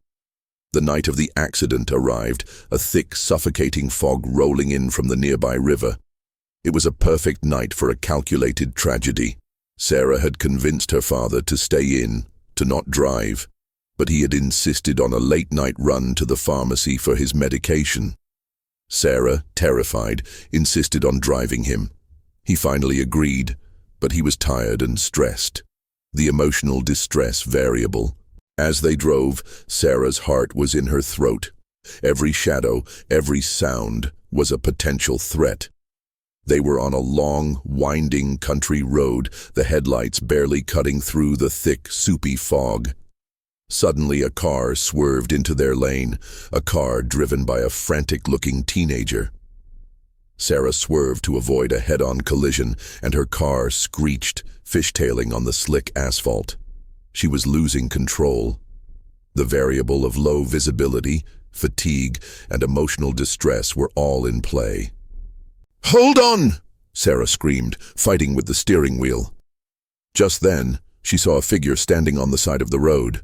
The night of the accident arrived, a thick, suffocating fog rolling in from the nearby river. It was a perfect night for a calculated tragedy. Sarah had convinced her father to stay in, to not drive, but he had insisted on a late-night run to the pharmacy for his medication. Sarah, terrified, insisted on driving him. He finally agreed, but he was tired and stressed. The emotional distress variable. As they drove, Sarah's heart was in her throat. Every shadow, every sound was a potential threat. They were on a long, winding country road, the headlights barely cutting through the thick, soupy fog. Suddenly a car swerved into their lane, a car driven by a frantic-looking teenager. Sarah swerved to avoid a head-on collision, and her car screeched, fishtailing on the slick asphalt. She was losing control. The variable of low visibility, fatigue, and emotional distress were all in play. "Hold on!" Sarah screamed, fighting with the steering wheel. Just then, she saw a figure standing on the side of the road.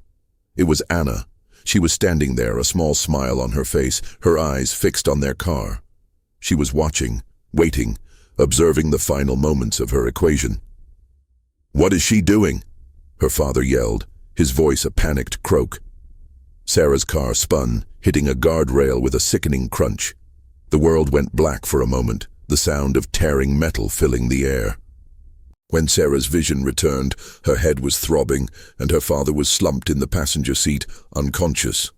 It was Anna. She was standing there, a small smile on her face, her eyes fixed on their car. She was watching, waiting, observing the final moments of her equation. "What is she doing?" her father yelled, his voice a panicked croak. Sarah's car spun, hitting a guardrail with a sickening crunch. The world went black for a moment, the sound of tearing metal filling the air. When Sarah's vision returned, her head was throbbing, and her father was slumped in the passenger seat, unconscious.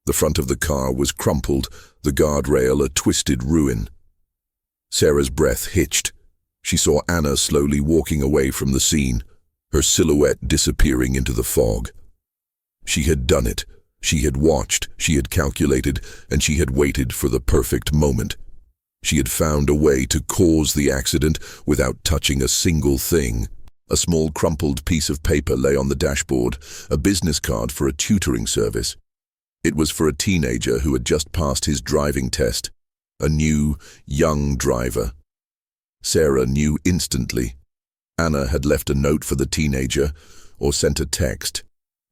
The front of the car was crumpled, the guardrail a twisted ruin. Sarah's breath hitched. She saw Anna slowly walking away from the scene, her silhouette disappearing into the fog. She had done it. She had watched, she had calculated, and she had waited for the perfect moment. She had found a way to cause the accident without touching a single thing. A small crumpled piece of paper lay on the dashboard, a business card for a tutoring service. It was for a teenager who had just passed his driving test, a new, young driver. Sarah knew instantly. Anna had left a note for the teenager, or sent a text,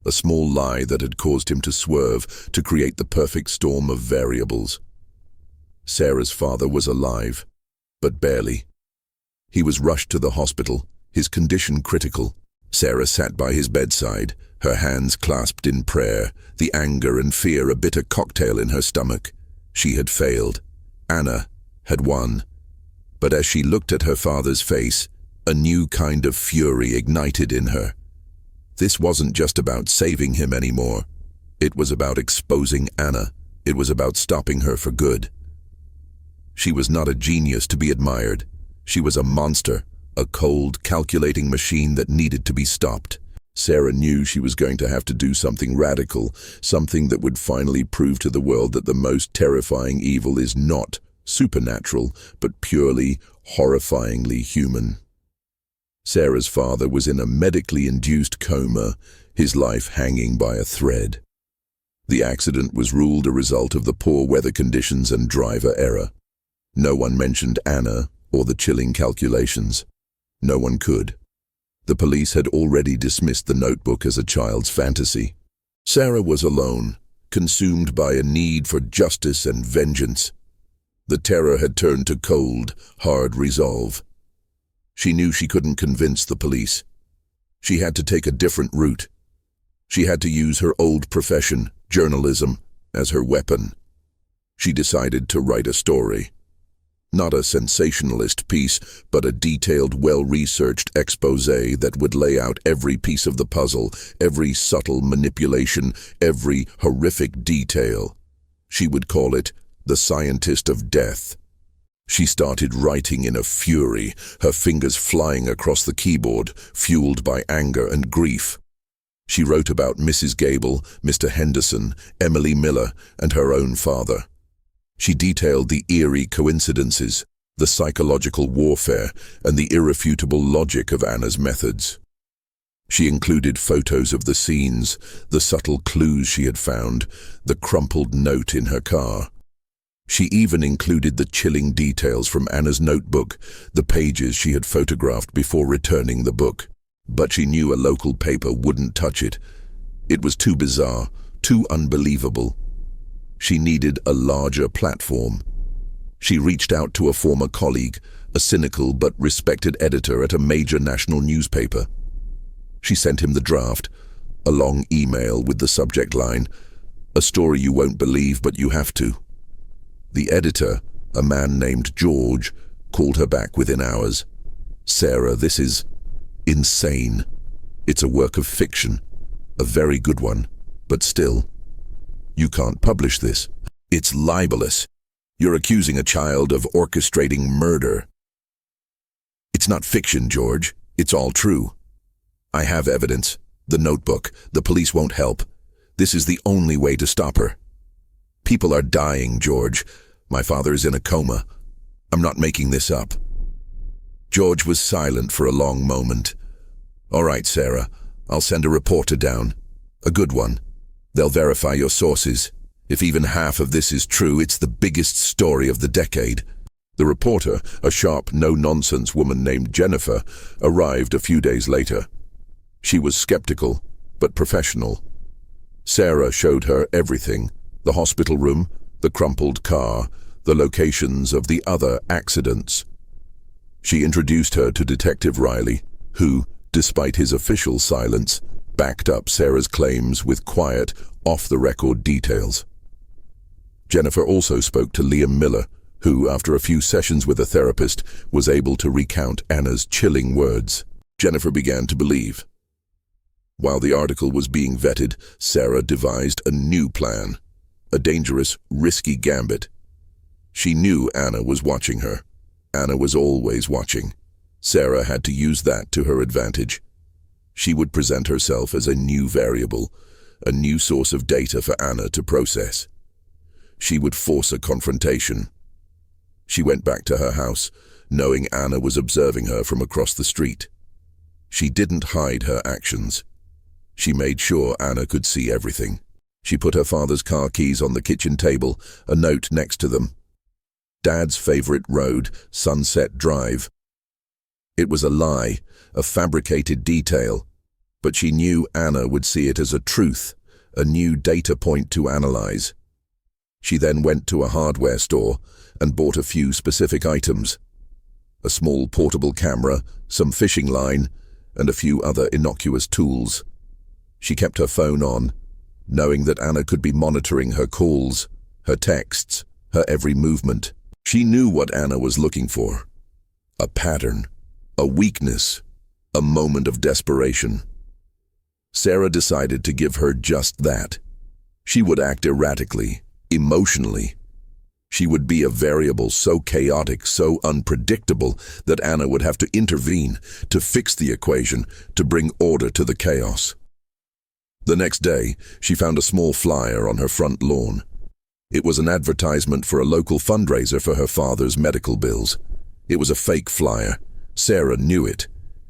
a small lie that had caused him to swerve, to create the perfect storm of variables. Sarah's father was alive, but barely. He was rushed to the hospital, his condition critical. Sarah sat by his bedside, her hands clasped in prayer, the anger and fear a bitter cocktail in her stomach. She had failed. Anna had won. But as she looked at her father's face, a new kind of fury ignited in her. This wasn't just about saving him anymore. It was about exposing Anna. It was about stopping her for good. She was not a genius to be admired. She was a monster, a cold, calculating machine that needed to be stopped. Sarah knew she was going to have to do something radical, something that would finally prove to the world that the most terrifying evil is not supernatural, but purely, horrifyingly human. Sarah's father was in a medically induced coma, his life hanging by a thread. The accident was ruled a result of the poor weather conditions and driver error. No one mentioned Anna or the chilling calculations. No one could. The police had already dismissed the notebook as a child's fantasy. Sarah was alone, consumed by a need for justice and vengeance. The terror had turned to cold, hard resolve. She knew she couldn't convince the police. She had to take a different route. She had to use her old profession, journalism, as her weapon. She decided to write a story. Not a sensationalist piece, but a detailed, well-researched exposé that would lay out every piece of the puzzle, every subtle manipulation, every horrific detail. She would call it The Scientist of Death. She started writing in a fury, her fingers flying across the keyboard, fueled by anger and grief. She wrote about Mrs. Gable, Mr. Henderson, Emily Miller, and her own father. She detailed the eerie coincidences, the psychological warfare, and the irrefutable logic of Anna's methods. She included photos of the scenes, the subtle clues she had found, the crumpled note in her car. She even included the chilling details from Anna's notebook, the pages she had photographed before returning the book. But she knew a local paper wouldn't touch it. It was too bizarre, too unbelievable. She needed a larger platform. She reached out to a former colleague, a cynical but respected editor at a major national newspaper. She sent him the draft, a long email with the subject line, "A story you won't believe, but you have to." The editor, a man named George, called her back within hours. "Sarah, this is insane. It's a work of fiction, a very good one, but still, you can't publish this. It's libelous. You're accusing a child of orchestrating murder." "It's not fiction, George. It's all true. I have evidence. The notebook. The police won't help. This is the only way to stop her. People are dying, George. My father is in a coma. I'm not making this up." George was silent for a long moment. "All right, Sarah. I'll send a reporter down. A good one. They'll verify your sources. If even half of this is true, it's the biggest story of the decade." The reporter, a sharp, no-nonsense woman named Jennifer, arrived a few days later. She was skeptical, but professional. Sarah showed her everything: the hospital room, the crumpled car, the locations of the other accidents. She introduced her to Detective Riley, who, despite his official silence, backed up Sarah's claims with quiet, off-the-record details. Jennifer also spoke to Liam Miller, who, after a few sessions with a therapist, was able to recount Anna's chilling words. Jennifer began to believe. While the article was being vetted, Sarah devised a new plan, a dangerous, risky gambit. She knew Anna was watching her. Anna was always watching. Sarah had to use that to her advantage. She would present herself as a new variable, a new source of data for Anna to process. She would force a confrontation. She went back to her house, knowing Anna was observing her from across the street. She didn't hide her actions. She made sure Anna could see everything. She put her father's car keys on the kitchen table, a note next to them. Dad's favorite road, Sunset Drive. It was a lie, a fabricated detail, but she knew Anna would see it as a truth, a new data point to analyze. She then went to a hardware store and bought a few specific items: a small portable camera, some fishing line, and a few other innocuous tools. She kept her phone on, knowing that Anna could be monitoring her calls, her texts, her every movement. She knew what Anna was looking for: a pattern, a weakness, a moment of desperation. Sarah decided to give her just that. She would act erratically, emotionally. She would be a variable so chaotic, so unpredictable, that Anna would have to intervene, to fix the equation, to bring order to the chaos. The next day, she found a small flyer on her front lawn. It was an advertisement for a local fundraiser for her father's medical bills. It was a fake flyer. Sarah knew it.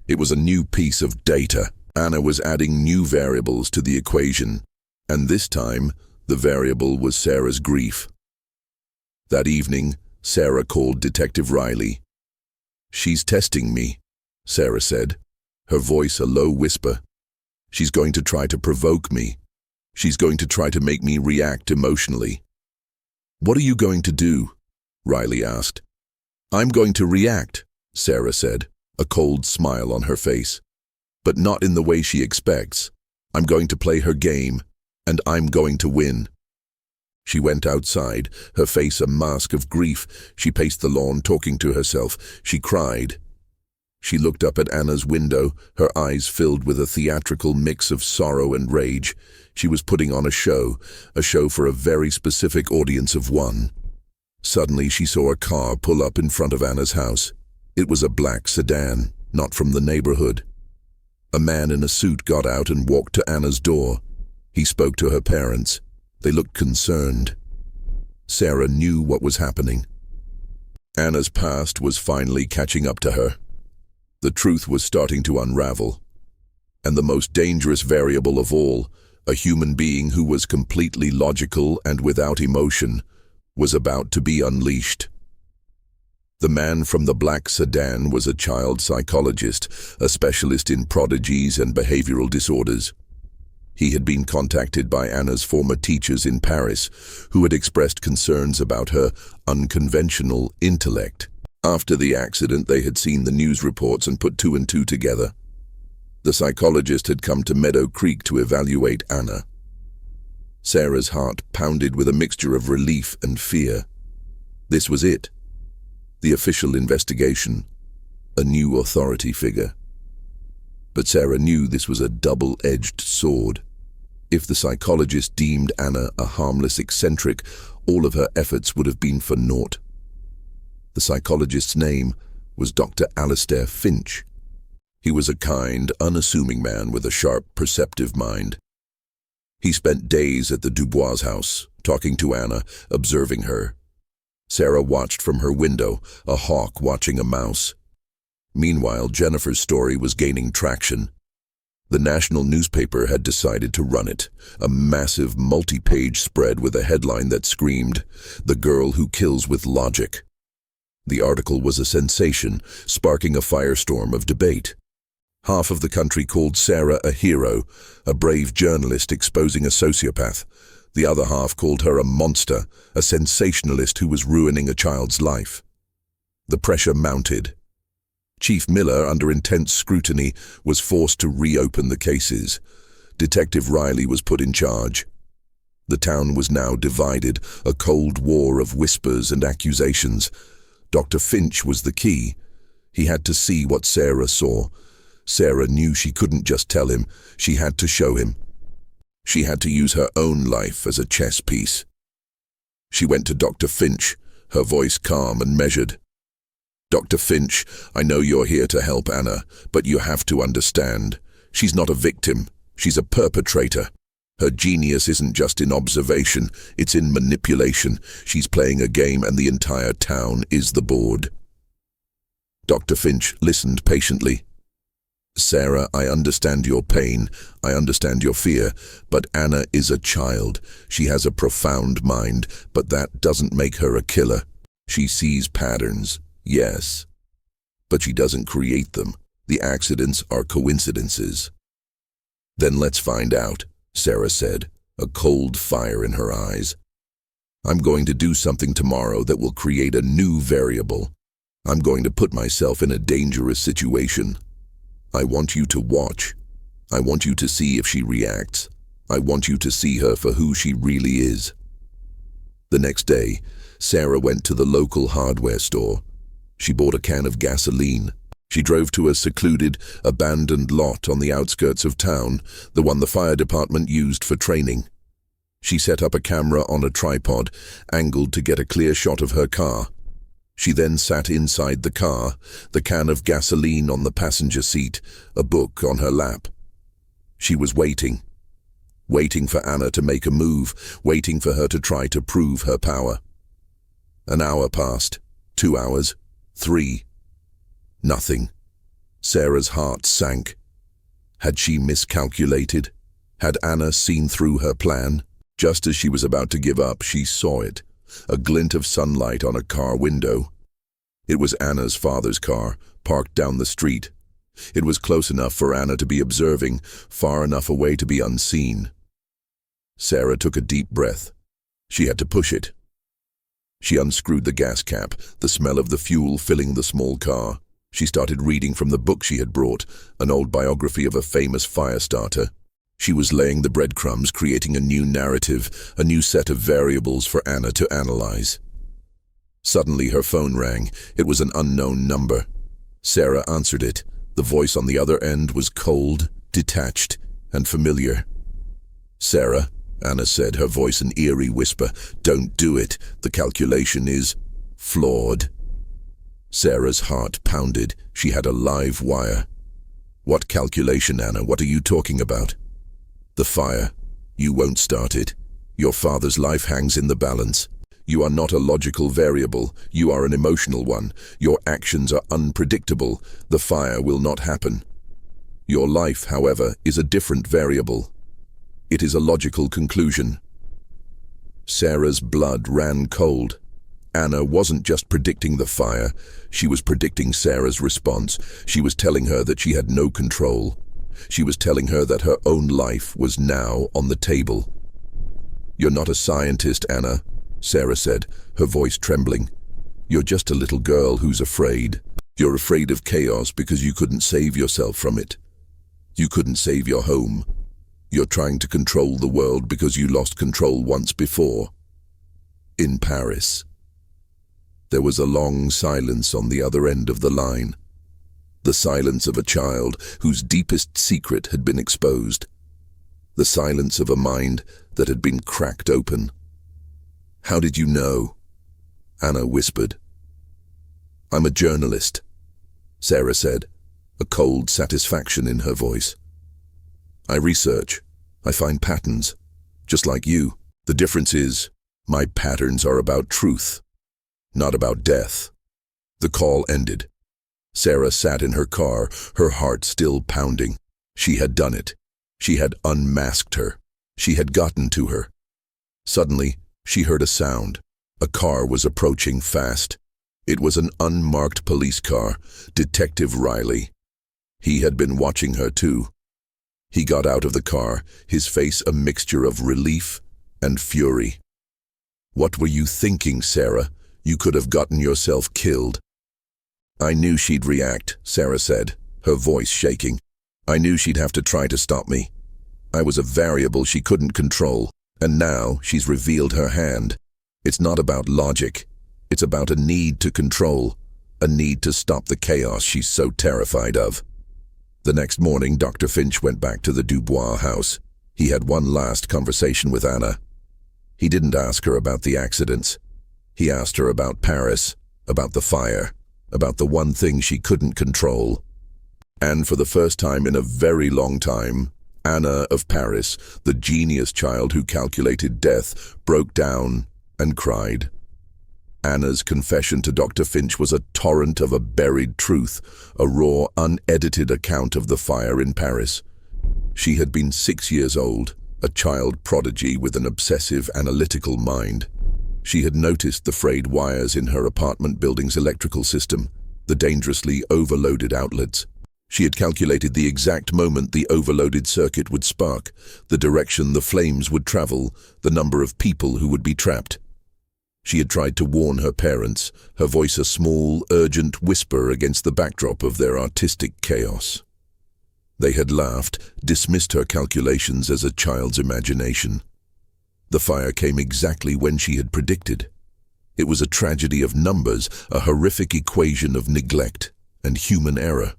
It was a new piece of data. Anna was adding new variables to the equation, and this time, the variable was Sarah's grief. That evening, Sarah called Detective Riley. "She's testing me," Sarah said, her voice a low whisper. "She's going to try to provoke me. She's going to try to make me react emotionally." "What are you going to do?" Riley asked. "I'm going to react," Sarah said, a cold smile on her face. "But not in the way she expects. I'm going to play her game, and I'm going to win." She went outside, her face a mask of grief. She paced the lawn, talking to herself. She cried. She looked up at Anna's window, her eyes filled with a theatrical mix of sorrow and rage. She was putting on a show for a very specific audience of one. Suddenly she saw a car pull up in front of Anna's house. It was a black sedan, not from the neighborhood. A man in a suit got out and walked to Anna's door. He spoke to her parents. They looked concerned. Sarah knew what was happening. Anna's past was finally catching up to her. The truth was starting to unravel. And the most dangerous variable of all, a human being who was completely logical and without emotion, was about to be unleashed. The man from the black sedan was a child psychologist, a specialist in prodigies and behavioral disorders. He had been contacted by Anna's former teachers in Paris, who had expressed concerns about her unconventional intellect. After the accident, they had seen the news reports and put two and two together. The psychologist had come to Meadow Creek to evaluate Anna. Sarah's heart pounded with a mixture of relief and fear. This was it. The official investigation. A new authority figure. But Sarah knew this was a double-edged sword. If the psychologist deemed Anna a harmless eccentric, all of her efforts would have been for naught. The psychologist's name was Dr. Alistair Finch. He was a kind, unassuming man with a sharp, perceptive mind. He spent days at the Dubois house, talking to Anna, observing her. Sarah watched from her window, a hawk watching a mouse. Meanwhile, Jennifer's story was gaining traction. The national newspaper had decided to run it, a massive multi-page spread with a headline that screamed, "The Girl Who Kills with Logic." The article was a sensation, sparking a firestorm of debate. Half of the country called Sarah a hero, a brave journalist exposing a sociopath. The other half called her a monster, a sensationalist who was ruining a child's life. The pressure mounted. Chief Miller, under intense scrutiny, was forced to reopen the cases. Detective Riley was put in charge. The town was now divided, a cold war of whispers and accusations. Dr. Finch was the key. He had to see what Sarah saw. Sarah knew she couldn't just tell him, she had to show him. She had to use her own life as a chess piece. She went to Dr. Finch, her voice calm and measured. "Dr. Finch, I know you're here to help Anna, but you have to understand. She's not a victim, she's a perpetrator. Her genius isn't just in observation, it's in manipulation. She's playing a game and the entire town is the board." Dr. Finch listened patiently. "Sarah, I understand your pain, I understand your fear, but Anna is a child. She has a profound mind, but that doesn't make her a killer. She sees patterns, yes, but she doesn't create them. The accidents are coincidences." "Then let's find out," Sarah said, a cold fire in her eyes. "I'm going to do something tomorrow that will create a new variable. I'm going to put myself in a dangerous situation. I want you to watch. I want you to see if she reacts. I want you to see her for who she really is." The next day, Sarah went to the local hardware store. She bought a can of gasoline. She drove to a secluded, abandoned lot on the outskirts of town, the one the fire department used for training. She set up a camera on a tripod, angled to get a clear shot of her car. She then sat inside the car, the can of gasoline on the passenger seat, a book on her lap. She was waiting for Anna to make a move, waiting for her to try to prove her power. An hour passed, 2 hours, 3. Nothing. Sarah's heart sank. Had she miscalculated? Had Anna seen through her plan? Just as she was about to give up, she saw it, a glint of sunlight on a car window. It was Anna's father's car, parked down the street. It was close enough for Anna to be observing, far enough away to be unseen. Sarah took a deep breath. She had to push it. She unscrewed the gas cap, the smell of the fuel filling the small car. She started reading from the book she had brought, an old biography of a famous fire starter. She was laying the breadcrumbs, creating a new narrative, a new set of variables for Anna to analyze. Suddenly her phone rang. It was an unknown number. Sarah answered it. The voice on the other end was cold, detached, and familiar. "Sarah," Anna said, her voice an eerie whisper, "don't do it. The calculation is flawed." Sarah's heart pounded. She had a live wire. "What calculation, Anna? What are you talking about?" "The fire. You won't start it. Your father's life hangs in the balance. You are not a logical variable. You are an emotional one. Your actions are unpredictable. The fire will not happen. Your life, however, is a different variable. It is a logical conclusion." Sarah's blood ran cold. Anna wasn't just predicting the fire. She was predicting Sarah's response. She was telling her that she had no control. She was telling her that her own life was now on the table. "You're not a scientist, Anna," Sarah said, her voice trembling. "You're just a little girl who's afraid. You're afraid of chaos because you couldn't save yourself from it. You couldn't save your home. You're trying to control the world because you lost control once before. In Paris." There was a long silence on the other end of the line. The silence of a child whose deepest secret had been exposed. The silence of a mind that had been cracked open. "How did you know?" Anna whispered. "I'm a journalist," Sarah said, a cold satisfaction in her voice. "I research. I find patterns, just like you. The difference is, my patterns are about truth, not about death." The call ended. Sarah sat in her car, her heart still pounding. She had done it. She had unmasked her. She had gotten to her. Suddenly, she heard a sound. A car was approaching fast. It was an unmarked police car, Detective Riley. He had been watching her too. He got out of the car, his face a mixture of relief and fury. "What were you thinking, Sarah? You could have gotten yourself killed." "I knew she'd react," Sarah said, her voice shaking. "I knew she'd have to try to stop me. I was a variable she couldn't control, and now she's revealed her hand. It's not about logic. It's about a need to control, a need to stop the chaos she's so terrified of." The next morning, Dr. Finch went back to the Dubois house. He had one last conversation with Anna. He didn't ask her about the accidents. He asked her about Paris, about the fire, about the one thing she couldn't control. And for the first time in a very long time, Anna of Paris, the genius child who calculated death, broke down and cried. Anna's confession to Dr. Finch was a torrent of a buried truth, a raw, unedited account of the fire in Paris. She had been 6 years old, a child prodigy with an obsessive, analytical mind. She had noticed the frayed wires in her apartment building's electrical system, the dangerously overloaded outlets. She had calculated the exact moment the overloaded circuit would spark, the direction the flames would travel, the number of people who would be trapped. She had tried to warn her parents, her voice a small, urgent whisper against the backdrop of their artistic chaos. They had laughed, dismissed her calculations as a child's imagination. The fire came exactly when she had predicted. It was a tragedy of numbers, a horrific equation of neglect and human error.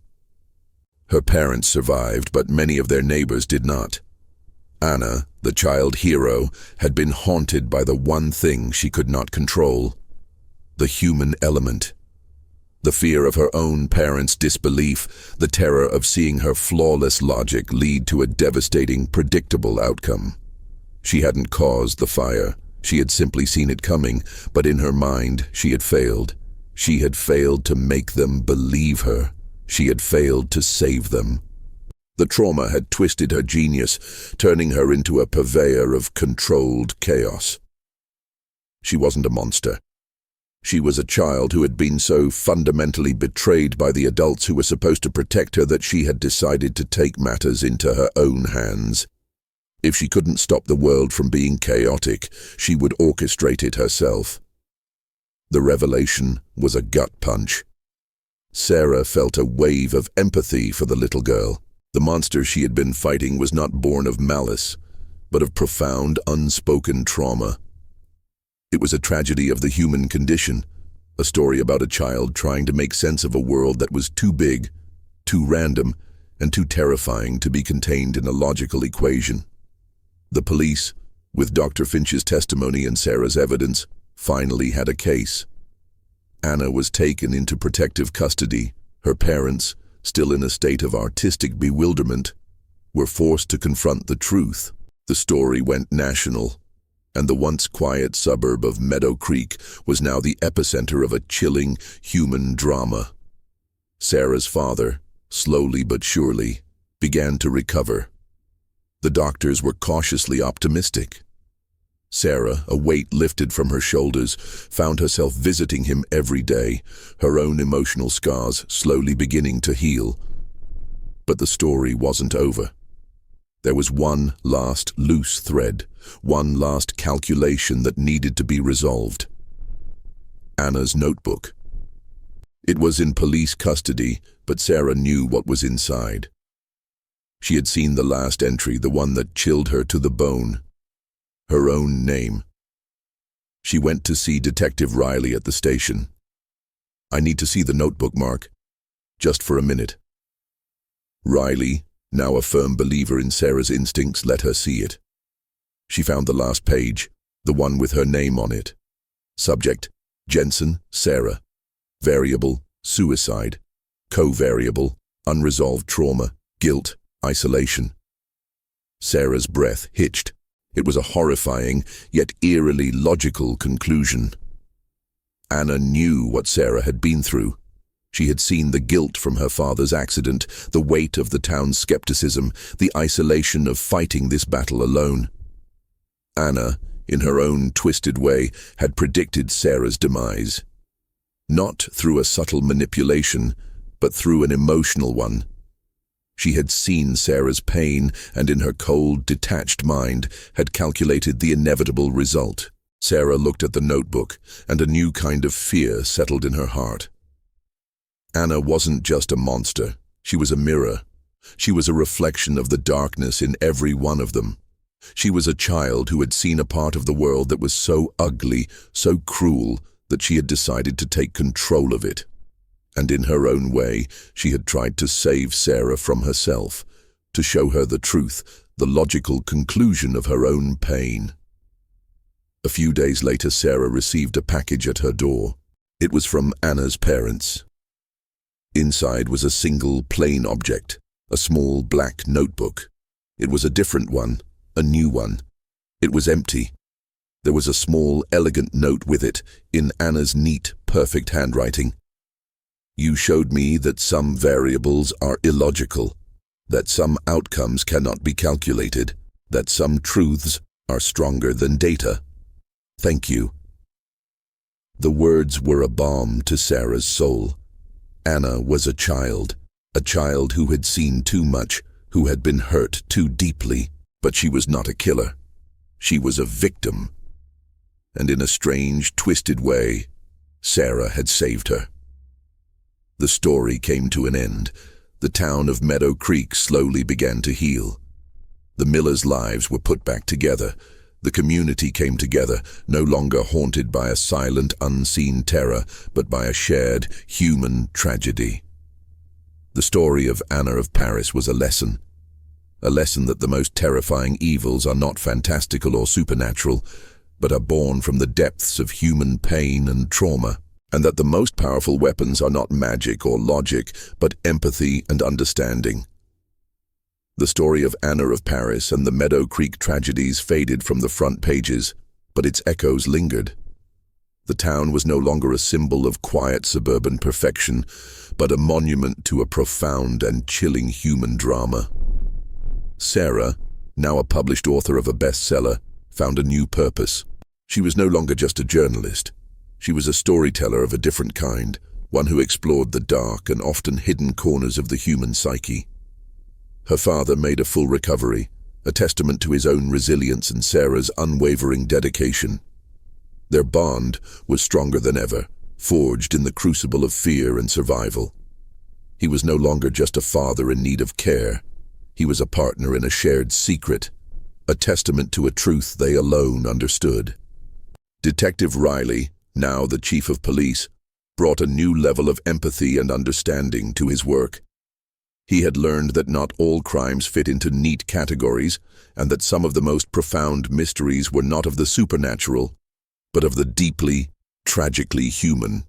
Her parents survived, but many of their neighbors did not. Anna, the child hero, had been haunted by the one thing she could not control: the human element. The fear of her own parents' disbelief, the terror of seeing her flawless logic lead to a devastating, predictable outcome. She hadn't caused the fire. She had simply seen it coming, but in her mind, she had failed. She had failed to make them believe her. She had failed to save them. The trauma had twisted her genius, turning her into a purveyor of controlled chaos. She wasn't a monster. She was a child who had been so fundamentally betrayed by the adults who were supposed to protect her that she had decided to take matters into her own hands. If she couldn't stop the world from being chaotic, she would orchestrate it herself. The revelation was a gut punch. Sarah felt a wave of empathy for the little girl. The monster she had been fighting was not born of malice, but of profound, unspoken trauma. It was a tragedy of the human condition, a story about a child trying to make sense of a world that was too big, too random, and too terrifying to be contained in a logical equation. The police, with Dr. Finch's testimony and Sarah's evidence, finally had a case. Anna was taken into protective custody. Her parents, still in a state of artistic bewilderment, were forced to confront the truth. The story went national, and the once quiet suburb of Meadow Creek was now the epicenter of a chilling human drama. Sarah's father, slowly but surely, began to recover. The doctors were cautiously optimistic. Sarah, a weight lifted from her shoulders, found herself visiting him every day, her own emotional scars slowly beginning to heal. But the story wasn't over. There was one last loose thread, one last calculation that needed to be resolved. Anna's notebook. It was in police custody, but Sarah knew what was inside. She had seen the last entry, the one that chilled her to the bone. Her own name. She went to see Detective Riley at the station. "I need to see the notebook, Mark. Just for a minute." Riley, now a firm believer in Sarah's instincts, let her see it. She found the last page, the one with her name on it. Subject: Jensen, Sarah. Variable: suicide. Co-variable: unresolved trauma, guilt, isolation. Sarah's breath hitched. It was a horrifying, yet eerily logical conclusion. Anna knew what Sarah had been through. She had seen the guilt from her father's accident, the weight of the town's skepticism, the isolation of fighting this battle alone. Anna, in her own twisted way, had predicted Sarah's demise. Not through a subtle manipulation, but through an emotional one. She had seen Sarah's pain and in her cold, detached mind had calculated the inevitable result. Sarah looked at the notebook, and a new kind of fear settled in her heart. Anna wasn't just a monster. She was a mirror. She was a reflection of the darkness in every one of them. She was a child who had seen a part of the world that was so ugly, so cruel, that she had decided to take control of it. And in her own way, she had tried to save Sarah from herself, to show her the truth, the logical conclusion of her own pain. A few days later, Sarah received a package at her door. It was from Anna's parents. Inside was a single, plain object, a small black notebook. It was a different one, a new one. It was empty. There was a small, elegant note with it, in Anna's neat, perfect handwriting. "You showed me that some variables are illogical, that some outcomes cannot be calculated, that some truths are stronger than data. Thank you." The words were a balm to Sarah's soul. Anna was a child who had seen too much, who had been hurt too deeply, but she was not a killer. She was a victim. And in a strange, twisted way, Sarah had saved her. The story came to an end. The town of Meadow Creek slowly began to heal. The millers' lives were put back together. The community came together, no longer haunted by a silent, unseen terror, but by a shared, human tragedy. The story of Anna of Paris was a a lesson that the most terrifying evils are not fantastical or supernatural, but are born from the depths of human pain and trauma, and that the most powerful weapons are not magic or logic, but empathy and understanding. The story of Anna of Paris and the Meadow Creek tragedies faded from the front pages, but its echoes lingered. The town was no longer a symbol of quiet suburban perfection, but a monument to a profound and chilling human drama. Sarah, now a published author of a bestseller, found a new purpose. She was no longer just a journalist. She was a storyteller of a different kind, one who explored the dark and often hidden corners of the human psyche. Her father made a full recovery, a testament to his own resilience and Sarah's unwavering dedication. Their bond was stronger than ever, forged in the crucible of fear and survival. He was no longer just a father in need of care. He was a partner in a shared secret, a testament to a truth they alone understood. Detective Riley, now the chief of police, brought a new level of empathy and understanding to his work. He had learned that not all crimes fit into neat categories, and that some of the most profound mysteries were not of the supernatural, but of the deeply, tragically human.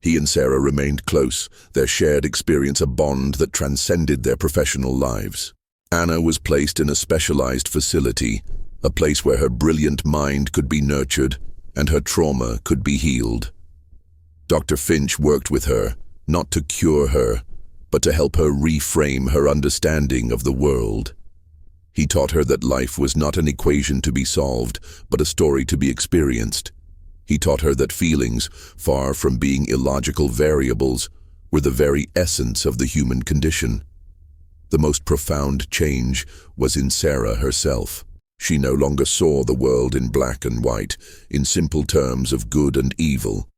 He and Sarah remained close, their shared experience a bond that transcended their professional lives. Anna was placed in a specialized facility, a place where her brilliant mind could be nurtured and her trauma could be healed. Dr. Finch worked with her, not to cure her, but to help her reframe her understanding of the world. He taught her that life was not an equation to be solved, but a story to be experienced. He taught her that feelings, far from being illogical variables, were the very essence of the human condition. The most profound change was in Sarah herself. She no longer saw the world in black and white, in simple terms of good and evil.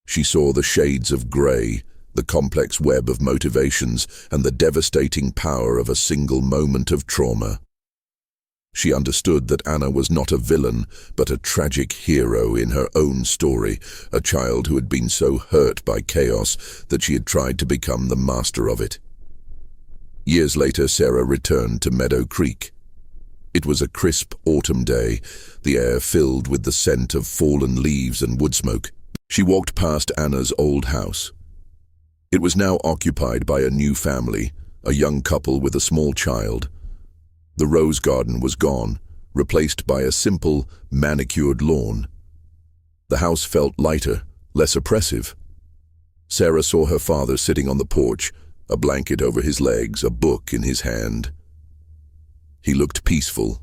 She saw the shades of grey, the complex web of motivations, and the devastating power of a single moment of trauma. She understood that Anna was not a villain, but a tragic hero in her own story, a child who had been so hurt by chaos that she had tried to become the master of it. Years later, Sarah returned to Meadow Creek. It was a crisp autumn day, the air filled with the scent of fallen leaves and wood smoke. She walked past Anna's old house. It was now occupied by a new family, a young couple with a small child. The rose garden was gone, replaced by a simple, manicured lawn. The house felt lighter, less oppressive. Sarah saw her father sitting on the porch, a blanket over his legs, a book in his hand. He looked peaceful,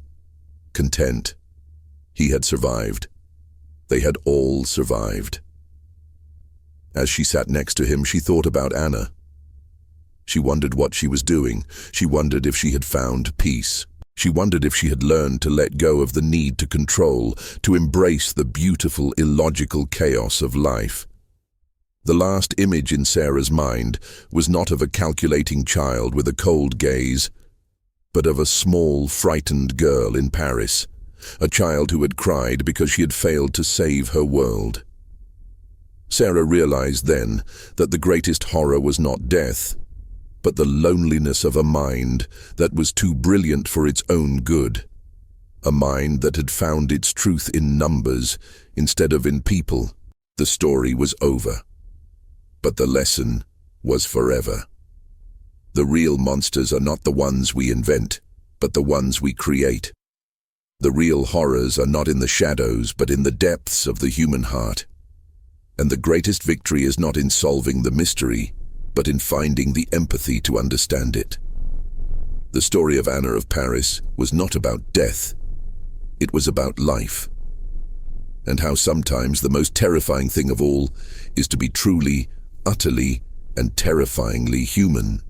content. He had survived. They had all survived. As she sat next to him, she thought about Anna. She wondered what she was doing. She wondered if she had found peace. She wondered if she had learned to let go of the need to control, to embrace the beautiful, illogical chaos of life. The last image in Sarah's mind was not of a calculating child with a cold gaze, but of a small, frightened girl in Paris, a child who had cried because she had failed to save her world. Sarah realized then that the greatest horror was not death, but the loneliness of a mind that was too brilliant for its own good, a mind that had found its truth in numbers instead of in people. The story was over, but the lesson was forever. The real monsters are not the ones we invent, but the ones we create. The real horrors are not in the shadows, but in the depths of the human heart. And the greatest victory is not in solving the mystery, but in finding the empathy to understand it. The story of Anna of Paris was not about death. It was about life. And how sometimes the most terrifying thing of all is to be truly, utterly, and terrifyingly human.